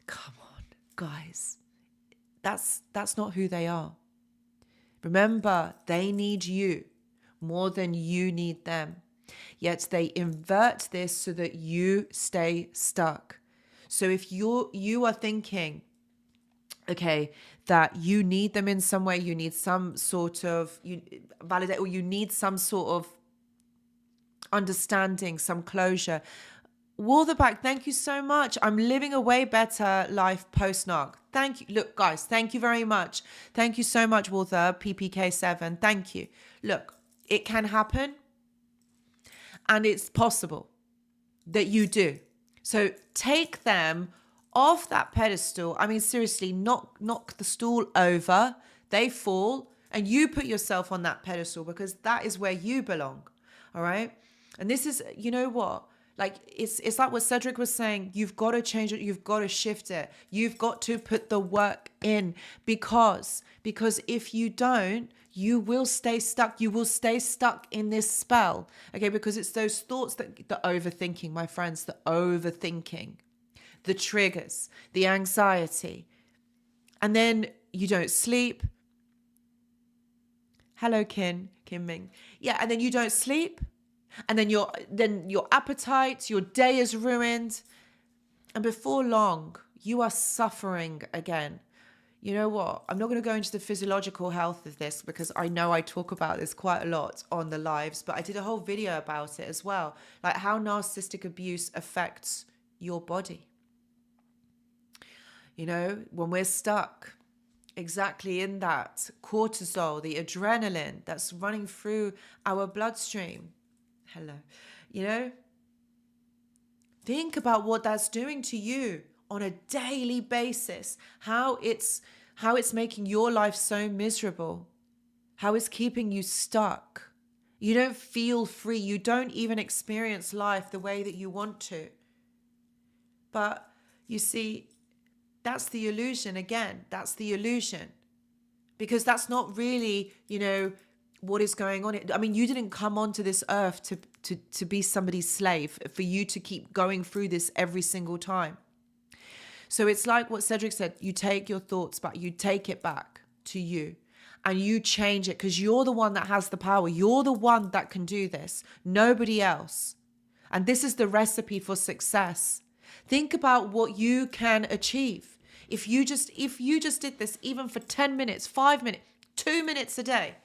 Come on, guys. That's not who they are. Remember, they need you more than you need them. Yet they invert this so that you stay stuck. So if you are thinking, okay, that you need them in some way, you need some sort of validate, or you need some sort of understanding, some closure. Waltherback, thank you so much. I'm living a way better life post-narc. Thank you. Look, guys, thank you very much. Thank you so much, Walther, PPK7. Thank you. Look, it can happen, and it's possible that you do. So take them off that pedestal. I mean, seriously, knock the stool over. They fall, and you put yourself on that pedestal because that is where you belong. All right? And this is, you know what? Like, it's like what Cedric was saying. You've got to change it. You've got to shift it. You've got to put the work in because if you don't, you will stay stuck. You will stay stuck in this spell. Okay, because it's those thoughts that the overthinking, my friends, the overthinking, the triggers, the anxiety. And then you don't sleep. Hello, Kim Ming. Yeah, and then you don't sleep. And then your appetite, your day is ruined. And before long, you are suffering again. You know what? I'm not going to go into the physiological health of this because I know I talk about this quite a lot on the lives, but I did a whole video about it as well. Like how narcissistic abuse affects your body. When we're stuck exactly in that cortisol, the adrenaline that's running through our bloodstream. Hello. Think about what that's doing to you on a daily basis, how it's making your life so miserable, how it's keeping you stuck. You don't feel free. You don't even experience life the way that you want to. But you see, that's the illusion again. That's the illusion. Because that's not really, what is going on. I mean, you didn't come onto this earth to be somebody's slave, for you to keep going through this every single time. So it's like what Cedric said, you take your thoughts back, you take it back to you and you change it because you're the one that has the power. You're the one that can do this, nobody else. And this is the recipe for success. Think about what you can achieve. If you just did this even for 10 minutes, 5 minutes, 2 minutes a day,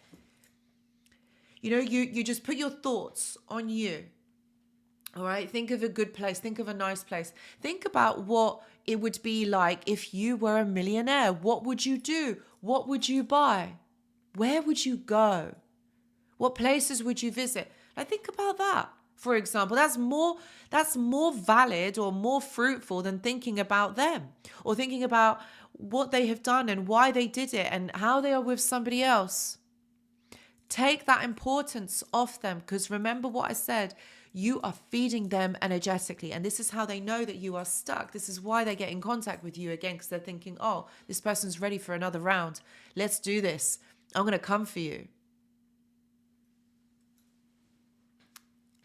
you just put your thoughts on you. All right. Think of a good place. Think of a nice place. Think about what it would be like if you were a millionaire. What would you do? What would you buy? Where would you go? What places would you visit? Like, think about that. For example, that's more valid or more fruitful than thinking about them or thinking about what they have done and why they did it and how they are with somebody else. Take that importance off them because remember what I said, you are feeding them energetically and this is how they know that you are stuck. This is why they get in contact with you again because they're thinking, oh, this person's ready for another round. Let's do this. I'm going to come for you.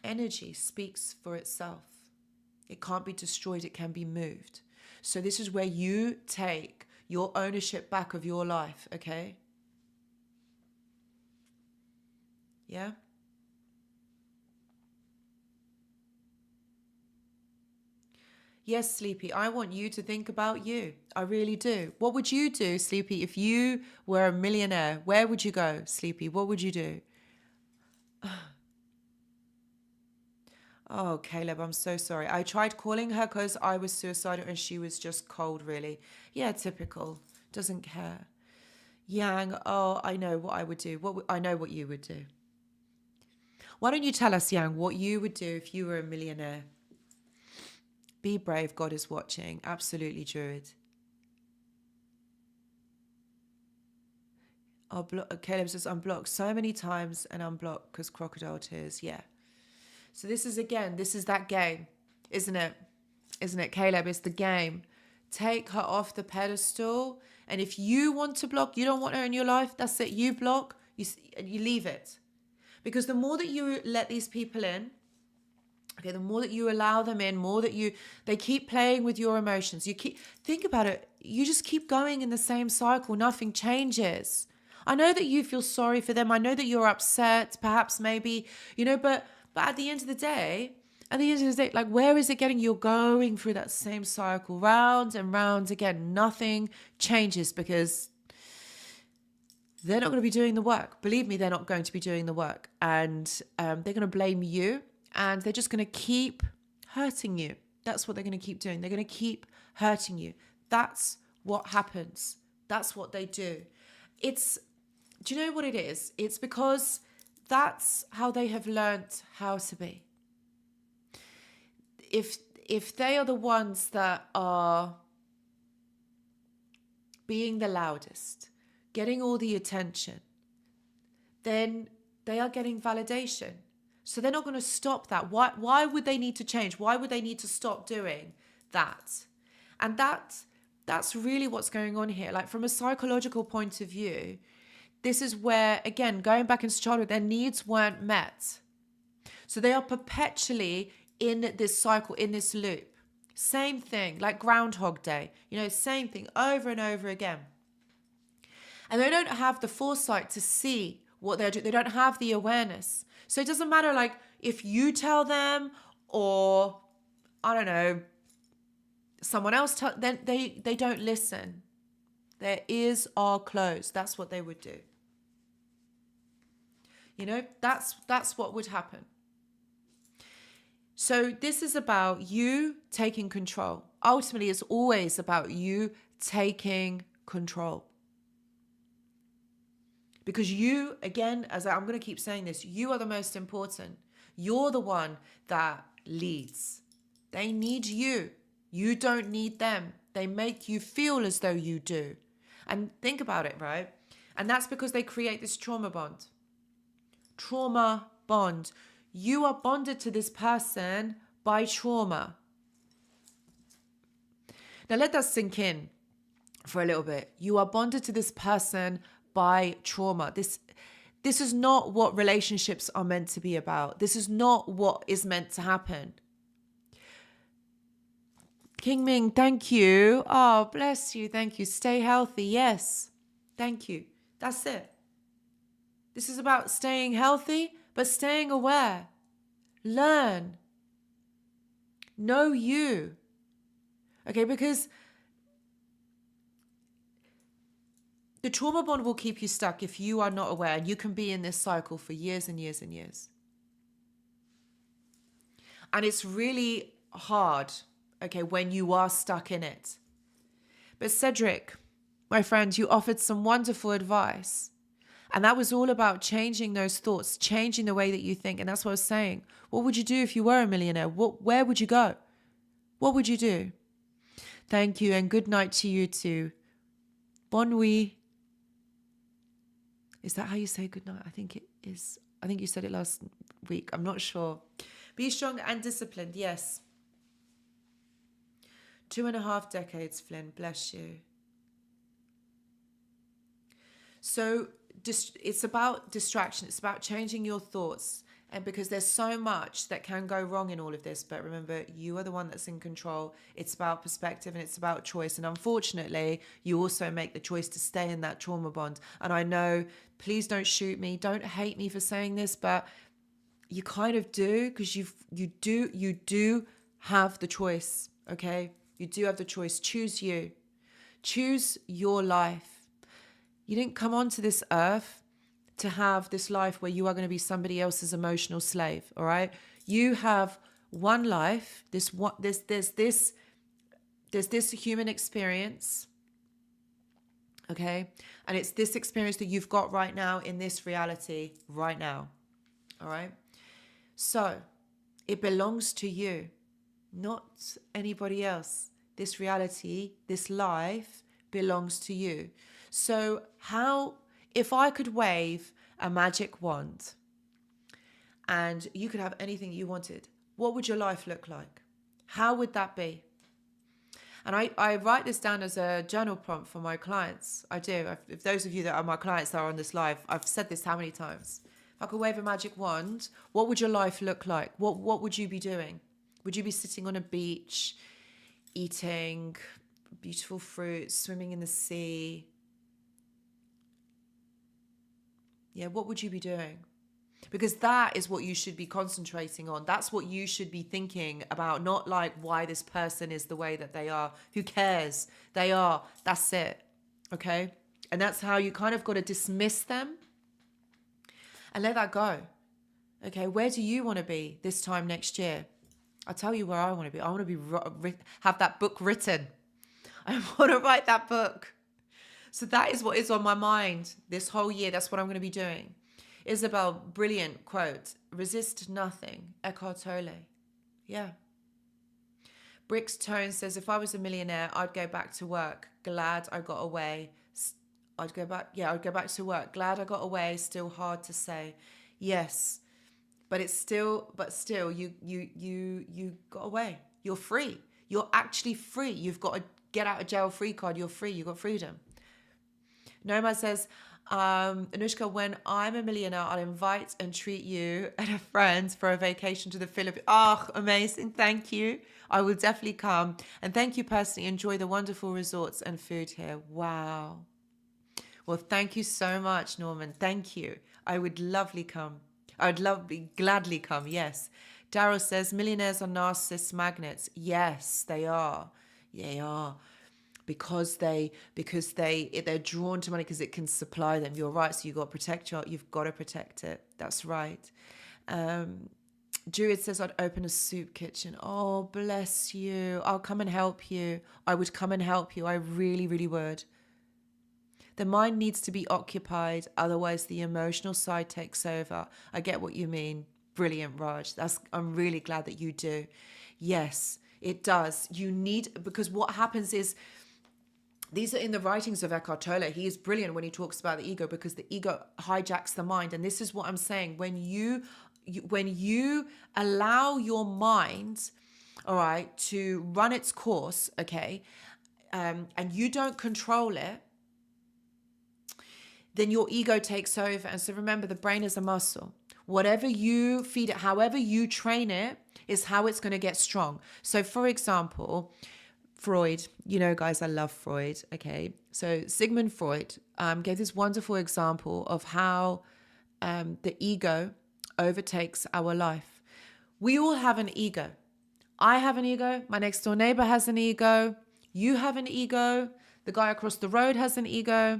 Energy speaks for itself. It can't be destroyed. It can be moved. So this is where you take your ownership back of your life, okay? Yeah. Yes, Sleepy, I want you to think about you. I really do. What would you do, Sleepy, if you were a millionaire? Where would you go, Sleepy? What would you do? Oh, Caleb, I'm so sorry. I tried calling her because I was suicidal and she was just cold, really. Yeah, typical. Doesn't care. Yang, oh, I know what I would do. I know what you would do. Why don't you tell us, Yang, what you would do if you were a millionaire? Be brave. God is watching. Absolutely, Druid. Caleb says, unblocked so many times and unblocked because crocodile tears. Yeah. So this is that game, isn't it? Isn't it, Caleb? It's the game. Take her off the pedestal. And if you want to block, you don't want her in your life, that's it. You block, you leave it. Because the more that you let these people in, okay, the more that you allow them in, they keep playing with your emotions. Think about it. You just keep going in the same cycle. Nothing changes. I know that you feel sorry for them. I know that you're upset, perhaps, maybe, but at the end of the day, like, where is it getting? You're going through that same cycle, round and round again. Nothing changes because they're not going to be doing the work. Believe me, they're not going to be doing the work. And they're going to blame you and they're just going to keep hurting you. That's what they're going to keep doing. They're going to keep hurting you. That's what happens. That's what they do. Do you know what it is? It's because that's how they have learnt how to be. If they are the ones that are being the loudest, getting all the attention, then they are getting validation. So they're not going to stop that. Why would they need to change? Why would they need to stop doing that? And that's really what's going on here. Like, from a psychological point of view, this is where, again, going back into childhood, their needs weren't met. So they are perpetually in this cycle, in this loop. Same thing, like Groundhog Day, same thing over and over again. And they don't have the foresight to see what they're doing. They don't have the awareness. So it doesn't matter, like, if you tell them or, I don't know, someone else, then they don't listen. Their ears are closed. That's what they would do. That's what would happen. So this is about you taking control. Ultimately, it's always about you taking control. Because you, again, I'm going to keep saying this, you are the most important. You're the one that leads. They need you. You don't need them. They make you feel as though you do. And think about it, right? And that's because they create this trauma bond. Trauma bond. You are bonded to this person by trauma. Now let that sink in for a little bit. You are bonded to this person by trauma. This is not what relationships are meant to be about. This is not what is meant to happen. King Ming, thank you. Oh, bless you. Thank you. Stay healthy. Yes. Thank you. That's it. This is about staying healthy, but staying aware. Learn. Know you. Okay, because the trauma bond will keep you stuck if you are not aware. And you can be in this cycle for years and years and years. And it's really hard, okay, when you are stuck in it. But Cedric, my friend, you offered some wonderful advice. And that was all about changing those thoughts, changing the way that you think. And that's what I was saying. What would you do if you were a millionaire? Where would you go? What would you do? Thank you, and good night to you too. Bon nuit. Is that how you say good night? I think it is. I think you said it last week. I'm not sure. Be strong and disciplined. Yes. 2.5 decades, Flynn. Bless you. So it's about distraction. It's about changing your thoughts And because there's so much that can go wrong in all of this, but remember, you are the one that's in control. It's about perspective and it's about choice. And unfortunately, you also make the choice to stay in that trauma bond. And I know, please don't shoot me, don't hate me for saying this, but you kind of do, because you do have the choice, okay? You do have the choice. Choose you. Choose your life. You didn't come onto this earth to have this life where you are going to be somebody else's emotional slave, all right? You have one life. There's this human experience, okay? And it's this experience that you've got right now in this reality right now, all right? So it belongs to you, not anybody else. This reality, this life belongs to you. So if I could wave a magic wand and you could have anything you wanted, what would your life look like? How would that be? And I write this down as a journal prompt for my clients. I do. If those of you that are my clients that are on this live, I've said this how many times? If I could wave a magic wand, what would your life look like? What would you be doing? Would you be sitting on a beach, eating beautiful fruit, swimming in the sea? Yeah, what would you be doing? Because that is what you should be concentrating on. That's what you should be thinking about, not like why this person is the way that they are. Who cares? They are. That's it. Okay? And that's how you kind of got to dismiss them and let that go. Okay, where do you want to be this time next year? I'll tell you where I want to be. I want to have that book written. I want to write that book. So that is what is on my mind this whole year. That's what I'm going to be doing. Isabel, brilliant quote. Resist nothing. Eckhart Tolle. Yeah. Brick's Tone says, if I was a millionaire, I'd go back to work. Glad I got away. I'd go back to work. Glad I got away. Still hard to say. Yes. But still, you got away. You're free. You're actually free. You've got a get out of jail free card. You're free. You've got freedom. Noma says, Anushka, when I'm a millionaire, I'll invite and treat you and a friend for a vacation to the Philippines. Oh, amazing. Thank you. I will definitely come. And thank you personally. Enjoy the wonderful resorts and food here. Wow. Well, thank you so much, Norman. Thank you. I would gladly come. Yes. Daryl says, millionaires are narcissist magnets. Yes, they are. They are. Because they're drawn to money because it can supply them. You're right. So you've got to protect it. That's right. Druid says, I'd open a soup kitchen. Oh, bless you. I'll come and help you. I would come and help you. I really, really would. The mind needs to be occupied. Otherwise, the emotional side takes over. I get what you mean. Brilliant, Raj. I'm really glad that you do. Yes, it does. Because what happens is, these are in the writings of Eckhart Tolle. He is brilliant when he talks about the ego, because the ego hijacks the mind. And this is what I'm saying. When you allow your mind, all right, to run its course, okay, and you don't control it, then your ego takes over. And so remember, the brain is a muscle. Whatever you feed it, however you train it, is how it's going to get strong. So for example, Freud, guys, I love Freud. Okay. So Sigmund Freud gave this wonderful example of how the ego overtakes our life. We all have an ego. I have an ego. My next door neighbor has an ego. You have an ego. The guy across the road has an ego.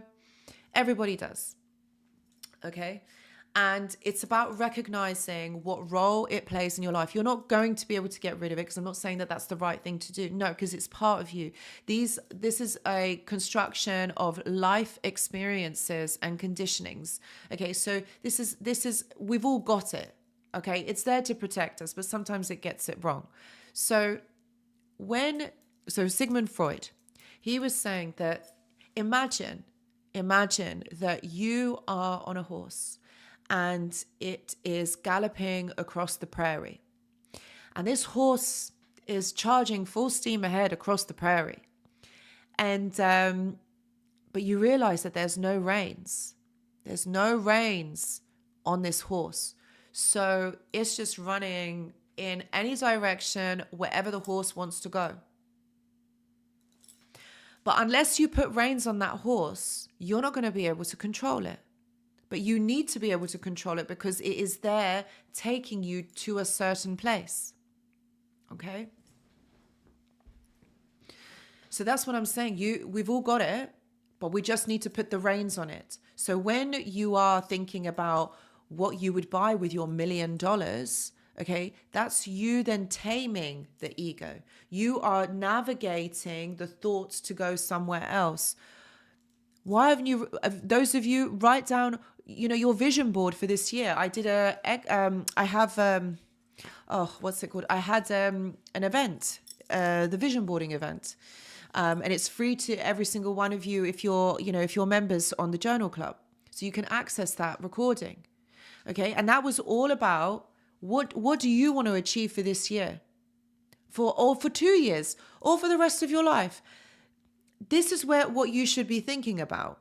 Everybody does. Okay. And it's about recognizing what role it plays in your life. You're not going to be able to get rid of it, because I'm not saying that that's the right thing to do. No, because it's part of you. This is a construction of life experiences and conditionings. Okay, so this is we've all got it. Okay, it's there to protect us, but sometimes it gets it wrong. So Sigmund Freud, he was saying that imagine that you are on a horse and it is galloping across the prairie. And this horse is charging full steam ahead across the prairie. And but you realize that there's no reins. There's no reins on this horse. So it's just running in any direction, wherever the horse wants to go. But unless you put reins on that horse, you're not going to be able to control it. But you need to be able to control it because it is there taking you to a certain place. Okay? So that's what I'm saying. We've all got it, but we just need to put the reins on it. So when you are thinking about what you would buy with your $1 million, okay, that's you then taming the ego. You are navigating the thoughts to go somewhere else. Why haven't you, those of you, write down, your vision board for this year. I did what's it called? I had an event, the vision boarding event. And it's free to every single one of you if you're members on the Journal Club. So you can access that recording. Okay. And that was all about what do you want to achieve for this year? For 2 years, or for the rest of your life. This is what you should be thinking about.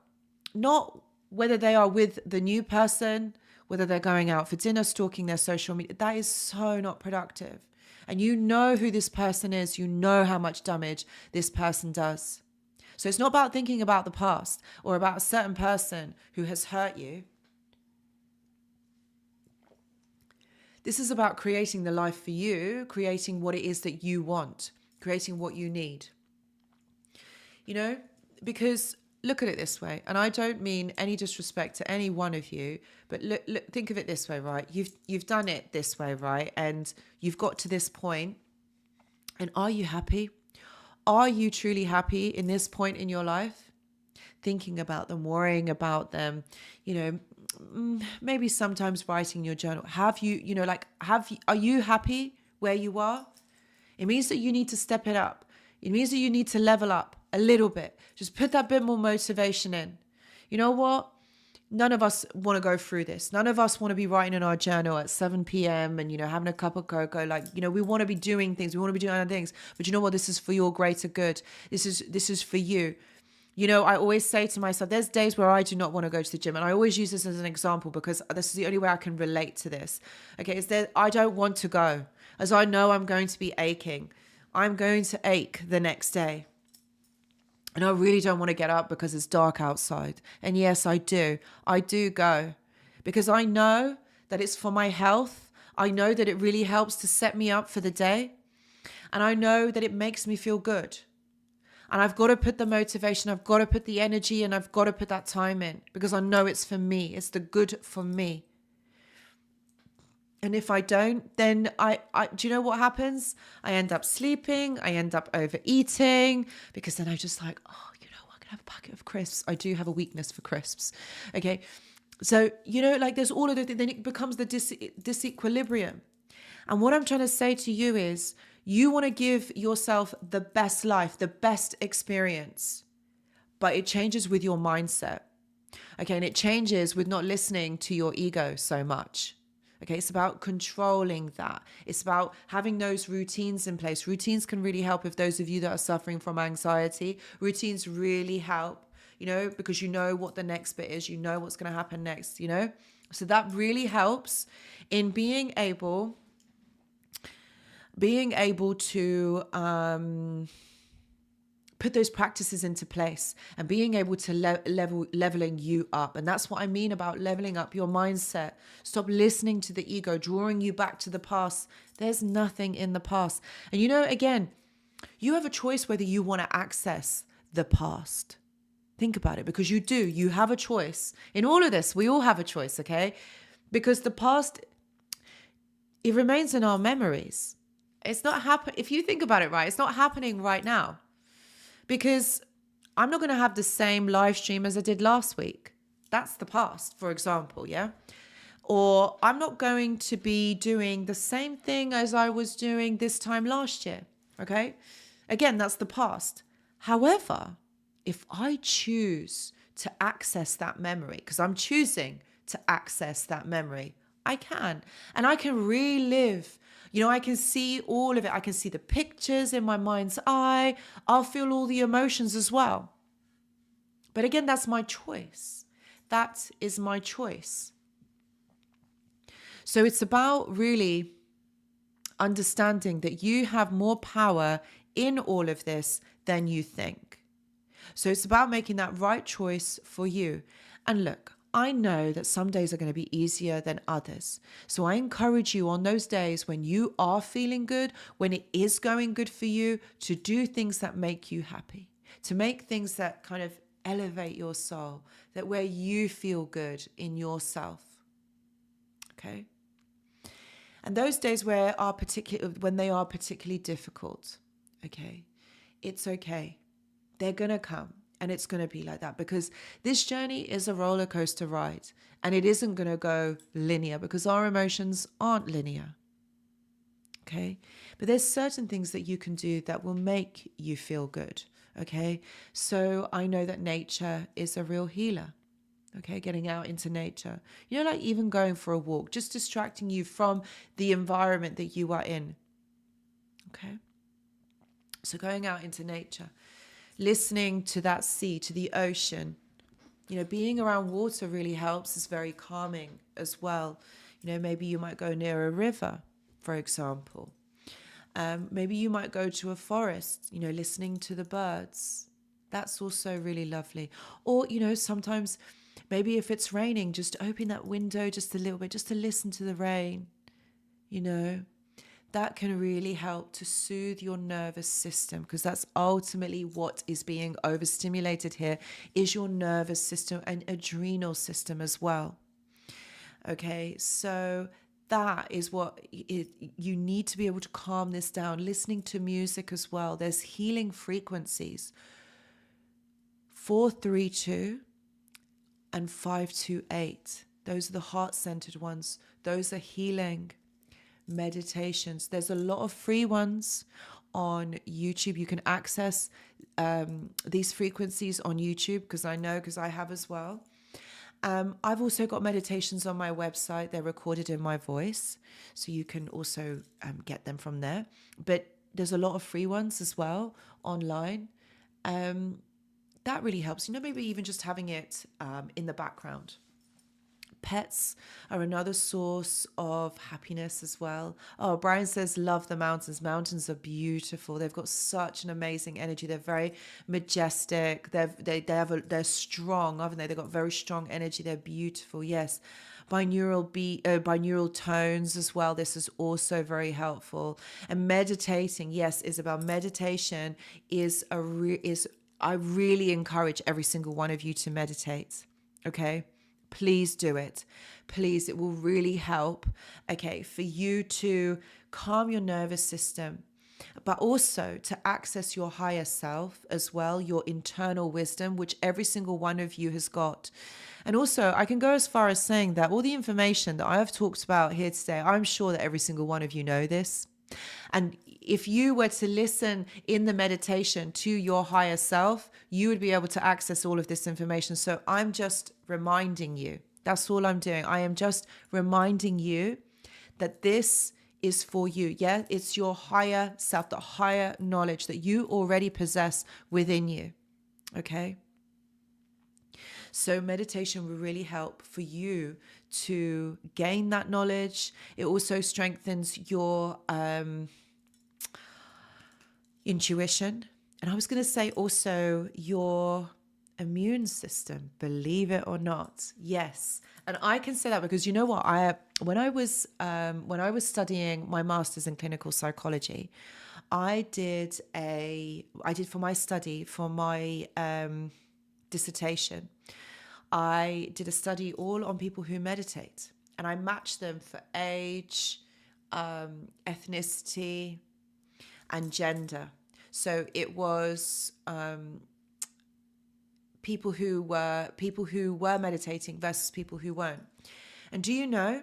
Not whether they are with the new person, whether they're going out for dinner, stalking their social media. That is so not productive. And you know who this person is. You know how much damage this person does. So it's not about thinking about the past or about a certain person who has hurt you. This is about creating the life for you, creating what it is that you want, creating what you need. Because look at it this way, and I don't mean any disrespect to any one of you, but look, think of it this way, right? You've done it this way, right? And you've got to this point, and are you happy? Are you truly happy in this point in your life? Thinking about them, worrying about them, maybe sometimes writing your journal. Are you happy where you are? It means that you need to step it up. It means that you need to level up a little bit. Just put that bit more motivation in. You know what? None of us want to go through this. None of us want to be writing in our journal at 7 p.m. and, having a cup of cocoa. We want to be doing things. We want to be doing other things. But you know what? This is for your greater good. This is for you. I always say to myself, there's days where I do not want to go to the gym. And I always use this as an example because this is the only way I can relate to this. Okay, I don't want to go, as I know I'm going to be aching. I'm going to ache the next day. And I really don't want to get up because it's dark outside. And yes, I do. I do go because I know that it's for my health. I know that it really helps to set me up for the day. And I know that it makes me feel good. And I've got to put the motivation, I've got to put the energy, and I've got to put that time in because I know it's for me. It's the good for me. And if I don't, then I do you know what happens? I end up sleeping. I end up overeating because then I'm just like, oh, I can have a packet of crisps. I do have a weakness for crisps. Okay. So, there's all of the things, then it becomes the disequilibrium. And what I'm trying to say to you is you want to give yourself the best life, the best experience, but it changes with your mindset. Okay. And it changes with not listening to your ego so much. Okay, it's about controlling that. It's about having those routines in place. Routines can really help if those of you that are suffering from anxiety. Routines really help, because you know what the next bit is. You know what's going to happen next, So that really helps in being able to put those practices into place and being able to leveling you up. And that's what I mean about leveling up your mindset. Stop listening to the ego, drawing you back to the past. There's nothing in the past. And again, you have a choice whether you want to access the past. Think about it, because you do. You have a choice. In all of this, we all have a choice, okay? Because the past, it remains in our memories. It's not happening. If you think about it, right, it's not happening right now. Because I'm not going to have the same live stream as I did last week. That's the past, for example, yeah? Or I'm not going to be doing the same thing as I was doing this time last year, okay? Again, that's the past. However, if I choose to access that memory, because I'm choosing to access that memory, I can. And I can relive. I can see all of it. I can see the pictures in my mind's eye. I'll feel all the emotions as well. But again, that's my choice. That is my choice. So it's about really understanding that you have more power in all of this than you think. So it's about making that right choice for you. And look, I know that some days are going to be easier than others. So I encourage you on those days when you are feeling good, when it is going good for you, to do things that make you happy, to make things that kind of elevate your soul, that where you feel good in yourself. Okay? And those days when they are particularly difficult, okay, it's okay. They're going to come. And it's going to be like that, because this journey is a roller coaster ride, and it isn't going to go linear, because our emotions aren't linear. Okay. But there's certain things that you can do that will make you feel good. Okay. So I know that nature is a real healer. Okay. Getting out into nature, like even going for a walk, just distracting you from the environment that you are in. Okay. So going out into nature, listening to that sea, to the ocean, being around water really helps. It's very calming as well. Maybe you might go near a river, for example. Maybe you might go to a forest, listening to the birds. That's also really lovely. Or, sometimes maybe if it's raining, just open that window just a little bit, just to listen to the rain, That can really help to soothe your nervous system, because that's ultimately what is being overstimulated here, is your nervous system and adrenal system as well. Okay, so that is what you need to be able to calm this down. Listening to music as well. There's healing frequencies. 432 and 528. Those are the heart-centered ones. Those are healing meditations. There's a lot of free ones on YouTube. You can access these frequencies on YouTube, because I have as well. I've also got meditations on my website. They're recorded in my voice, so you can also get them from there. But there's a lot of free ones as well online. That really helps. Maybe even just having it in the background. Pets are another source of happiness as well. Oh, Brian says, love the mountains. Mountains are beautiful. They've got such an amazing energy. They're very majestic. They're strong, haven't they? They've got very strong energy. They're beautiful. Yes. Binaural tones as well. This is also very helpful. And meditating, yes, Isabel, meditation I really encourage every single one of you to meditate. Okay. Please do it. Please, it will really help, for you to calm your nervous system, but also to access your higher self as well, your internal wisdom, which every single one of you has got. And also, I can go as far as saying that all the information that I have talked about here today, I'm sure that every single one of you know this. And if you were to listen in the meditation to your higher self, you would be able to access all of this information. So I'm just reminding you. That's all I'm doing. I am just reminding you that this is for you. Yeah, it's your higher self, the higher knowledge that you already possess within you. Okay. So meditation will really help for you to gain that knowledge. It also strengthens your intuition. And I was going to say also your immune system, believe it or not. Yes. And I can say that because you know what? When I was studying my master's in clinical psychology, I did for my study, for my dissertation, I did a study all on people who meditate, and I matched them for age, ethnicity, and gender. So it was people who were meditating versus people who weren't. And do you know,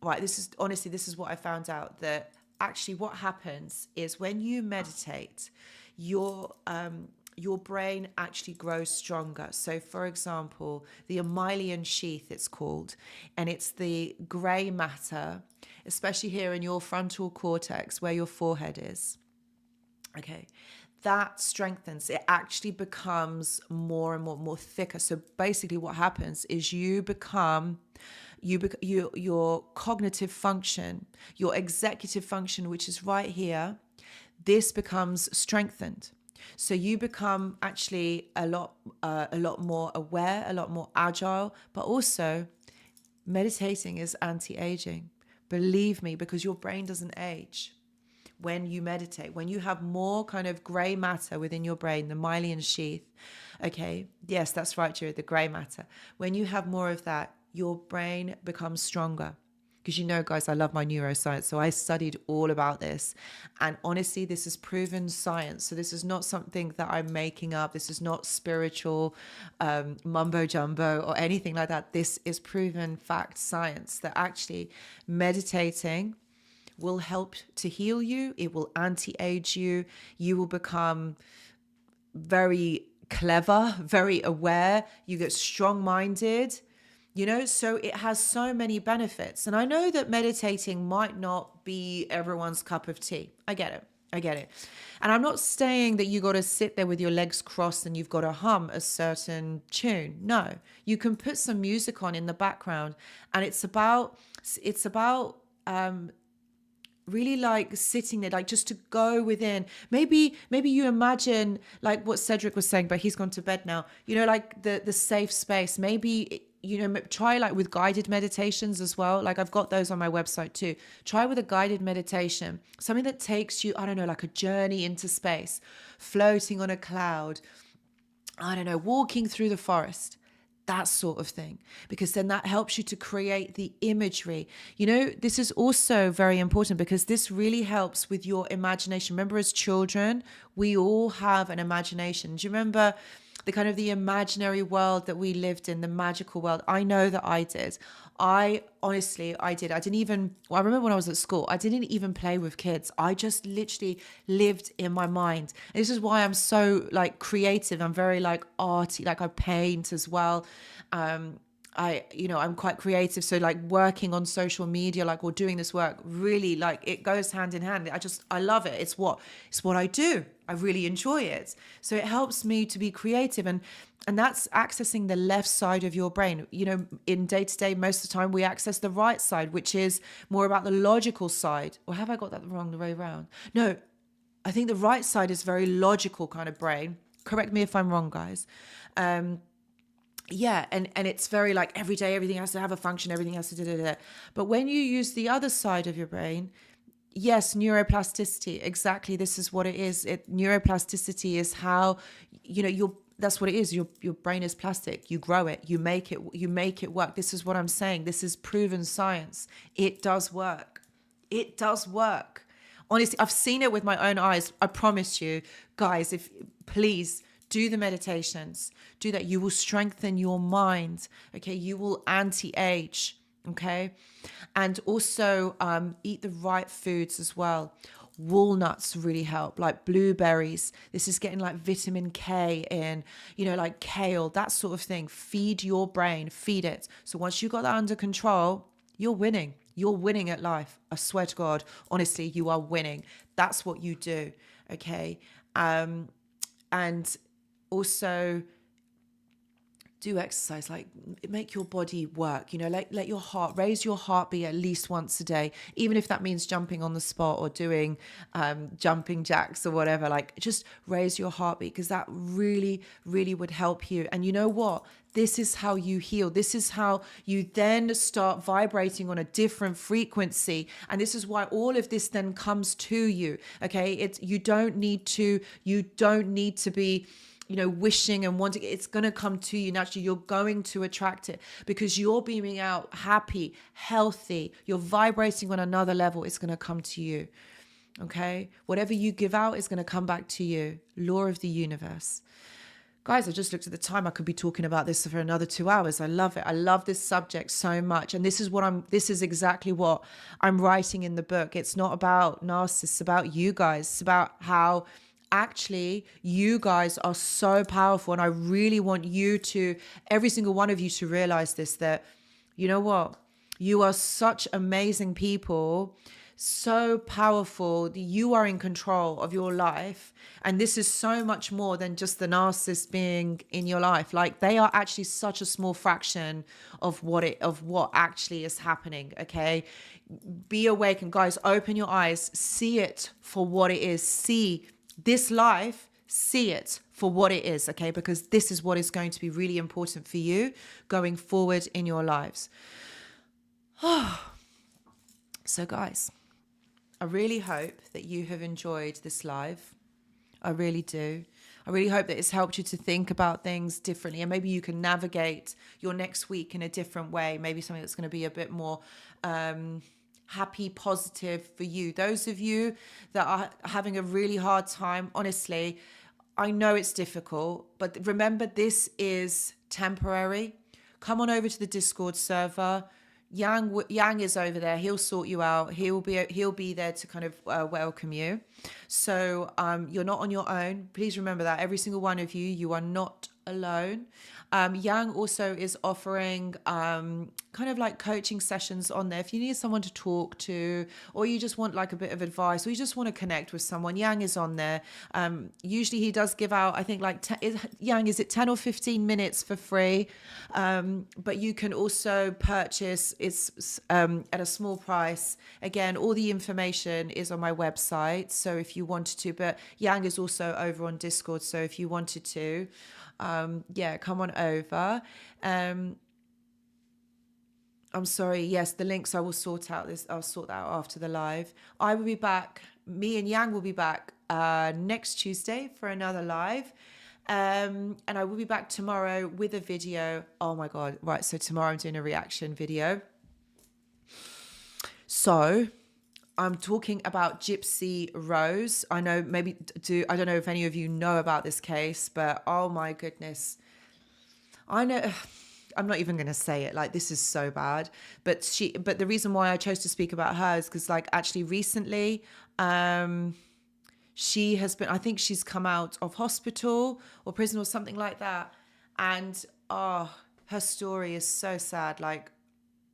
right, this is what I found out, that actually what happens is when you meditate, your brain actually grows stronger. So for example, the mammalian sheath, it's called, and it's the gray matter, especially here in your frontal cortex where your forehead is. Okay, that strengthens. It actually becomes more and more thicker. So basically what happens is you become your cognitive function, your executive function, which is right here, this becomes strengthened. So you become actually a lot more aware, a lot more agile, but also meditating is anti-aging. Believe me, because your brain doesn't age when you meditate. When you have more kind of gray matter within your brain, the myelin sheath, okay, yes, that's right, Jared, the gray matter. When you have more of that, your brain becomes stronger. Because you know, guys, I love my neuroscience, so I studied all about this. And honestly, this is proven science. So this is not something that I'm making up. This is not spiritual mumbo jumbo or anything like that. This is proven fact science that actually meditating will help to heal you. It will anti-age you. You will become very clever, very aware. You get strong-minded. You know, so it has so many benefits. And I know that meditating might not be everyone's cup of tea. I get it. And I'm not saying that you got to sit there with your legs crossed and you've got to hum a certain tune. No, you can put some music on in the background, and it's about really like sitting there, like just to go within. Maybe you imagine like what Cedric was saying, but he's gone to bed now, you know, like the safe space. Maybe, you know, try like with guided meditations as well. Like I've got those on my website too. Try with a guided meditation, something that takes you, I don't know, like a journey into space, floating on a cloud, I don't know, walking through the forest, that sort of thing, because then that helps you to create the imagery. You know, this is also very important because this really helps with your imagination. Remember, as children, we all have an imagination. Do you remember the kind of the imaginary world that we lived in, the magical world? I know that I did. I did. I remember when I was at school, I didn't even play with kids. I just literally lived in my mind. And this is why I'm so like creative. I'm very like arty, like I paint as well. I'm quite creative. So like working on social media, like, or doing this work, really like it goes hand in hand. I love it. It's what I do. I really enjoy it. So it helps me to be creative, and that's accessing the left side of your brain. You know, in day to day, most of the time we access the right side, which is more about the logical side. Or have I got that wrong the way around? No, I think the right side is very logical kind of brain. Correct me if I'm wrong, guys. Yeah, and it's very like every day, everything has to have a function, everything has to da. But when you use the other side of your brain, yes, neuroplasticity, exactly, this is what it is. Neuroplasticity is how, you know, that's what it is. Your brain is plastic. You grow it, you make it work. This is what I'm saying. This is proven science. It does work. It does work. Honestly, I've seen it with my own eyes. I promise you, guys, please do the meditations, do that. You will strengthen your mind. Okay. You will anti-age. Okay. And also eat the right foods as well. Walnuts really help, like blueberries. This is getting like vitamin K in, you know, like kale, that sort of thing. Feed your brain, feed it. So once you got that under control, you're winning. You're winning at life. I swear to God, honestly, you are winning. That's what you do. Okay. And also do exercise, like make your body work, you know, like let your heart, raise your heartbeat at least once a day, even if that means jumping on the spot or doing jumping jacks or whatever. Like just raise your heartbeat, because that really, really would help you. And you know what? This is how you heal. This is how you then start vibrating on a different frequency. And this is why all of this then comes to you. Okay. You don't need to be, you know, wishing and wanting. It's going to come to you naturally. You're going to attract it because you're beaming out happy, healthy. You're vibrating on another level. It's going to come to you. Okay. Whatever you give out is going to come back to you. Law of the universe. Guys, I just looked at the time. I could be talking about this for another 2 hours. I love it. I love this subject so much. And this is exactly what I'm writing in the book. It's not about narcissists, it's about you guys. It's about how actually you guys are so powerful. And I really want every single one of you to realize this, that, you know what? You are such amazing people so powerful. You are in control of your life. And this is so much more than just the narcissist being in your life. Like, they are actually such a small fraction of what actually is happening. Okay. Be awake, and guys, open your eyes, see it for what it is. See this life, see it for what it is. Okay. Because this is what is going to be really important for you going forward in your lives. So guys, I really hope that you have enjoyed this live. I really do. I really hope that it's helped you to think about things differently, and maybe you can navigate your next week in a different way. Maybe something that's going to be a bit more happy, positive for you. Those of you that are having a really hard time, honestly, I know it's difficult, but remember, this is temporary. Come on over to the Discord server. Yang is over there. He'll sort you out. He'll be there to kind of welcome you. So you're not on your own. Please remember that. Every single one of you, you are not alone. Yang also is offering kind of like coaching sessions on there. If you need someone to talk to, or you just want like a bit of advice, or you just want to connect with someone, Yang is on there. Usually he does give out, I think like, Yang, is it 10 or 15 minutes for free? But you can also purchase, it's at a small price. Again, all the information is on my website. So if you wanted to, but Yang is also over on Discord. So if you wanted to, come on over. I'm sorry. Yes, the links, I'll sort that out after the live. I will be back. Me and Yang will be back next Tuesday for another live. And I will be back tomorrow with a video. Oh my God. Right. So tomorrow I'm doing a reaction video. So I'm talking about Gypsy Rose. I don't know if any of you know about this case, but oh my goodness. I know, I'm not even going to say it. Like, this is so bad, but the reason why I chose to speak about her is because, like, actually recently, she has been, I think she's come out of hospital or prison or something like that. And, her story is so sad. Like,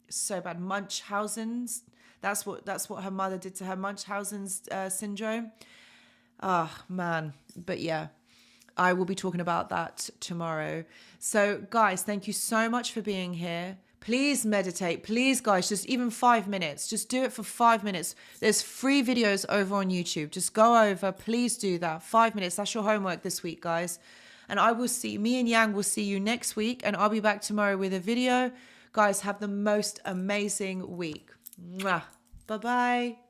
so bad. Munchausen's. That's what her mother did to her, Munchausen's syndrome. Oh, man. But yeah, I will be talking about that tomorrow. So guys, thank you so much for being here. Please meditate. Please, guys, just even 5 minutes. Just do it for 5 minutes. There's free videos over on YouTube. Just go over. Please do that. 5 minutes. That's your homework this week, guys. And me and Yang will see you next week. And I'll be back tomorrow with a video. Guys, have the most amazing week. Mwah. Bye-bye.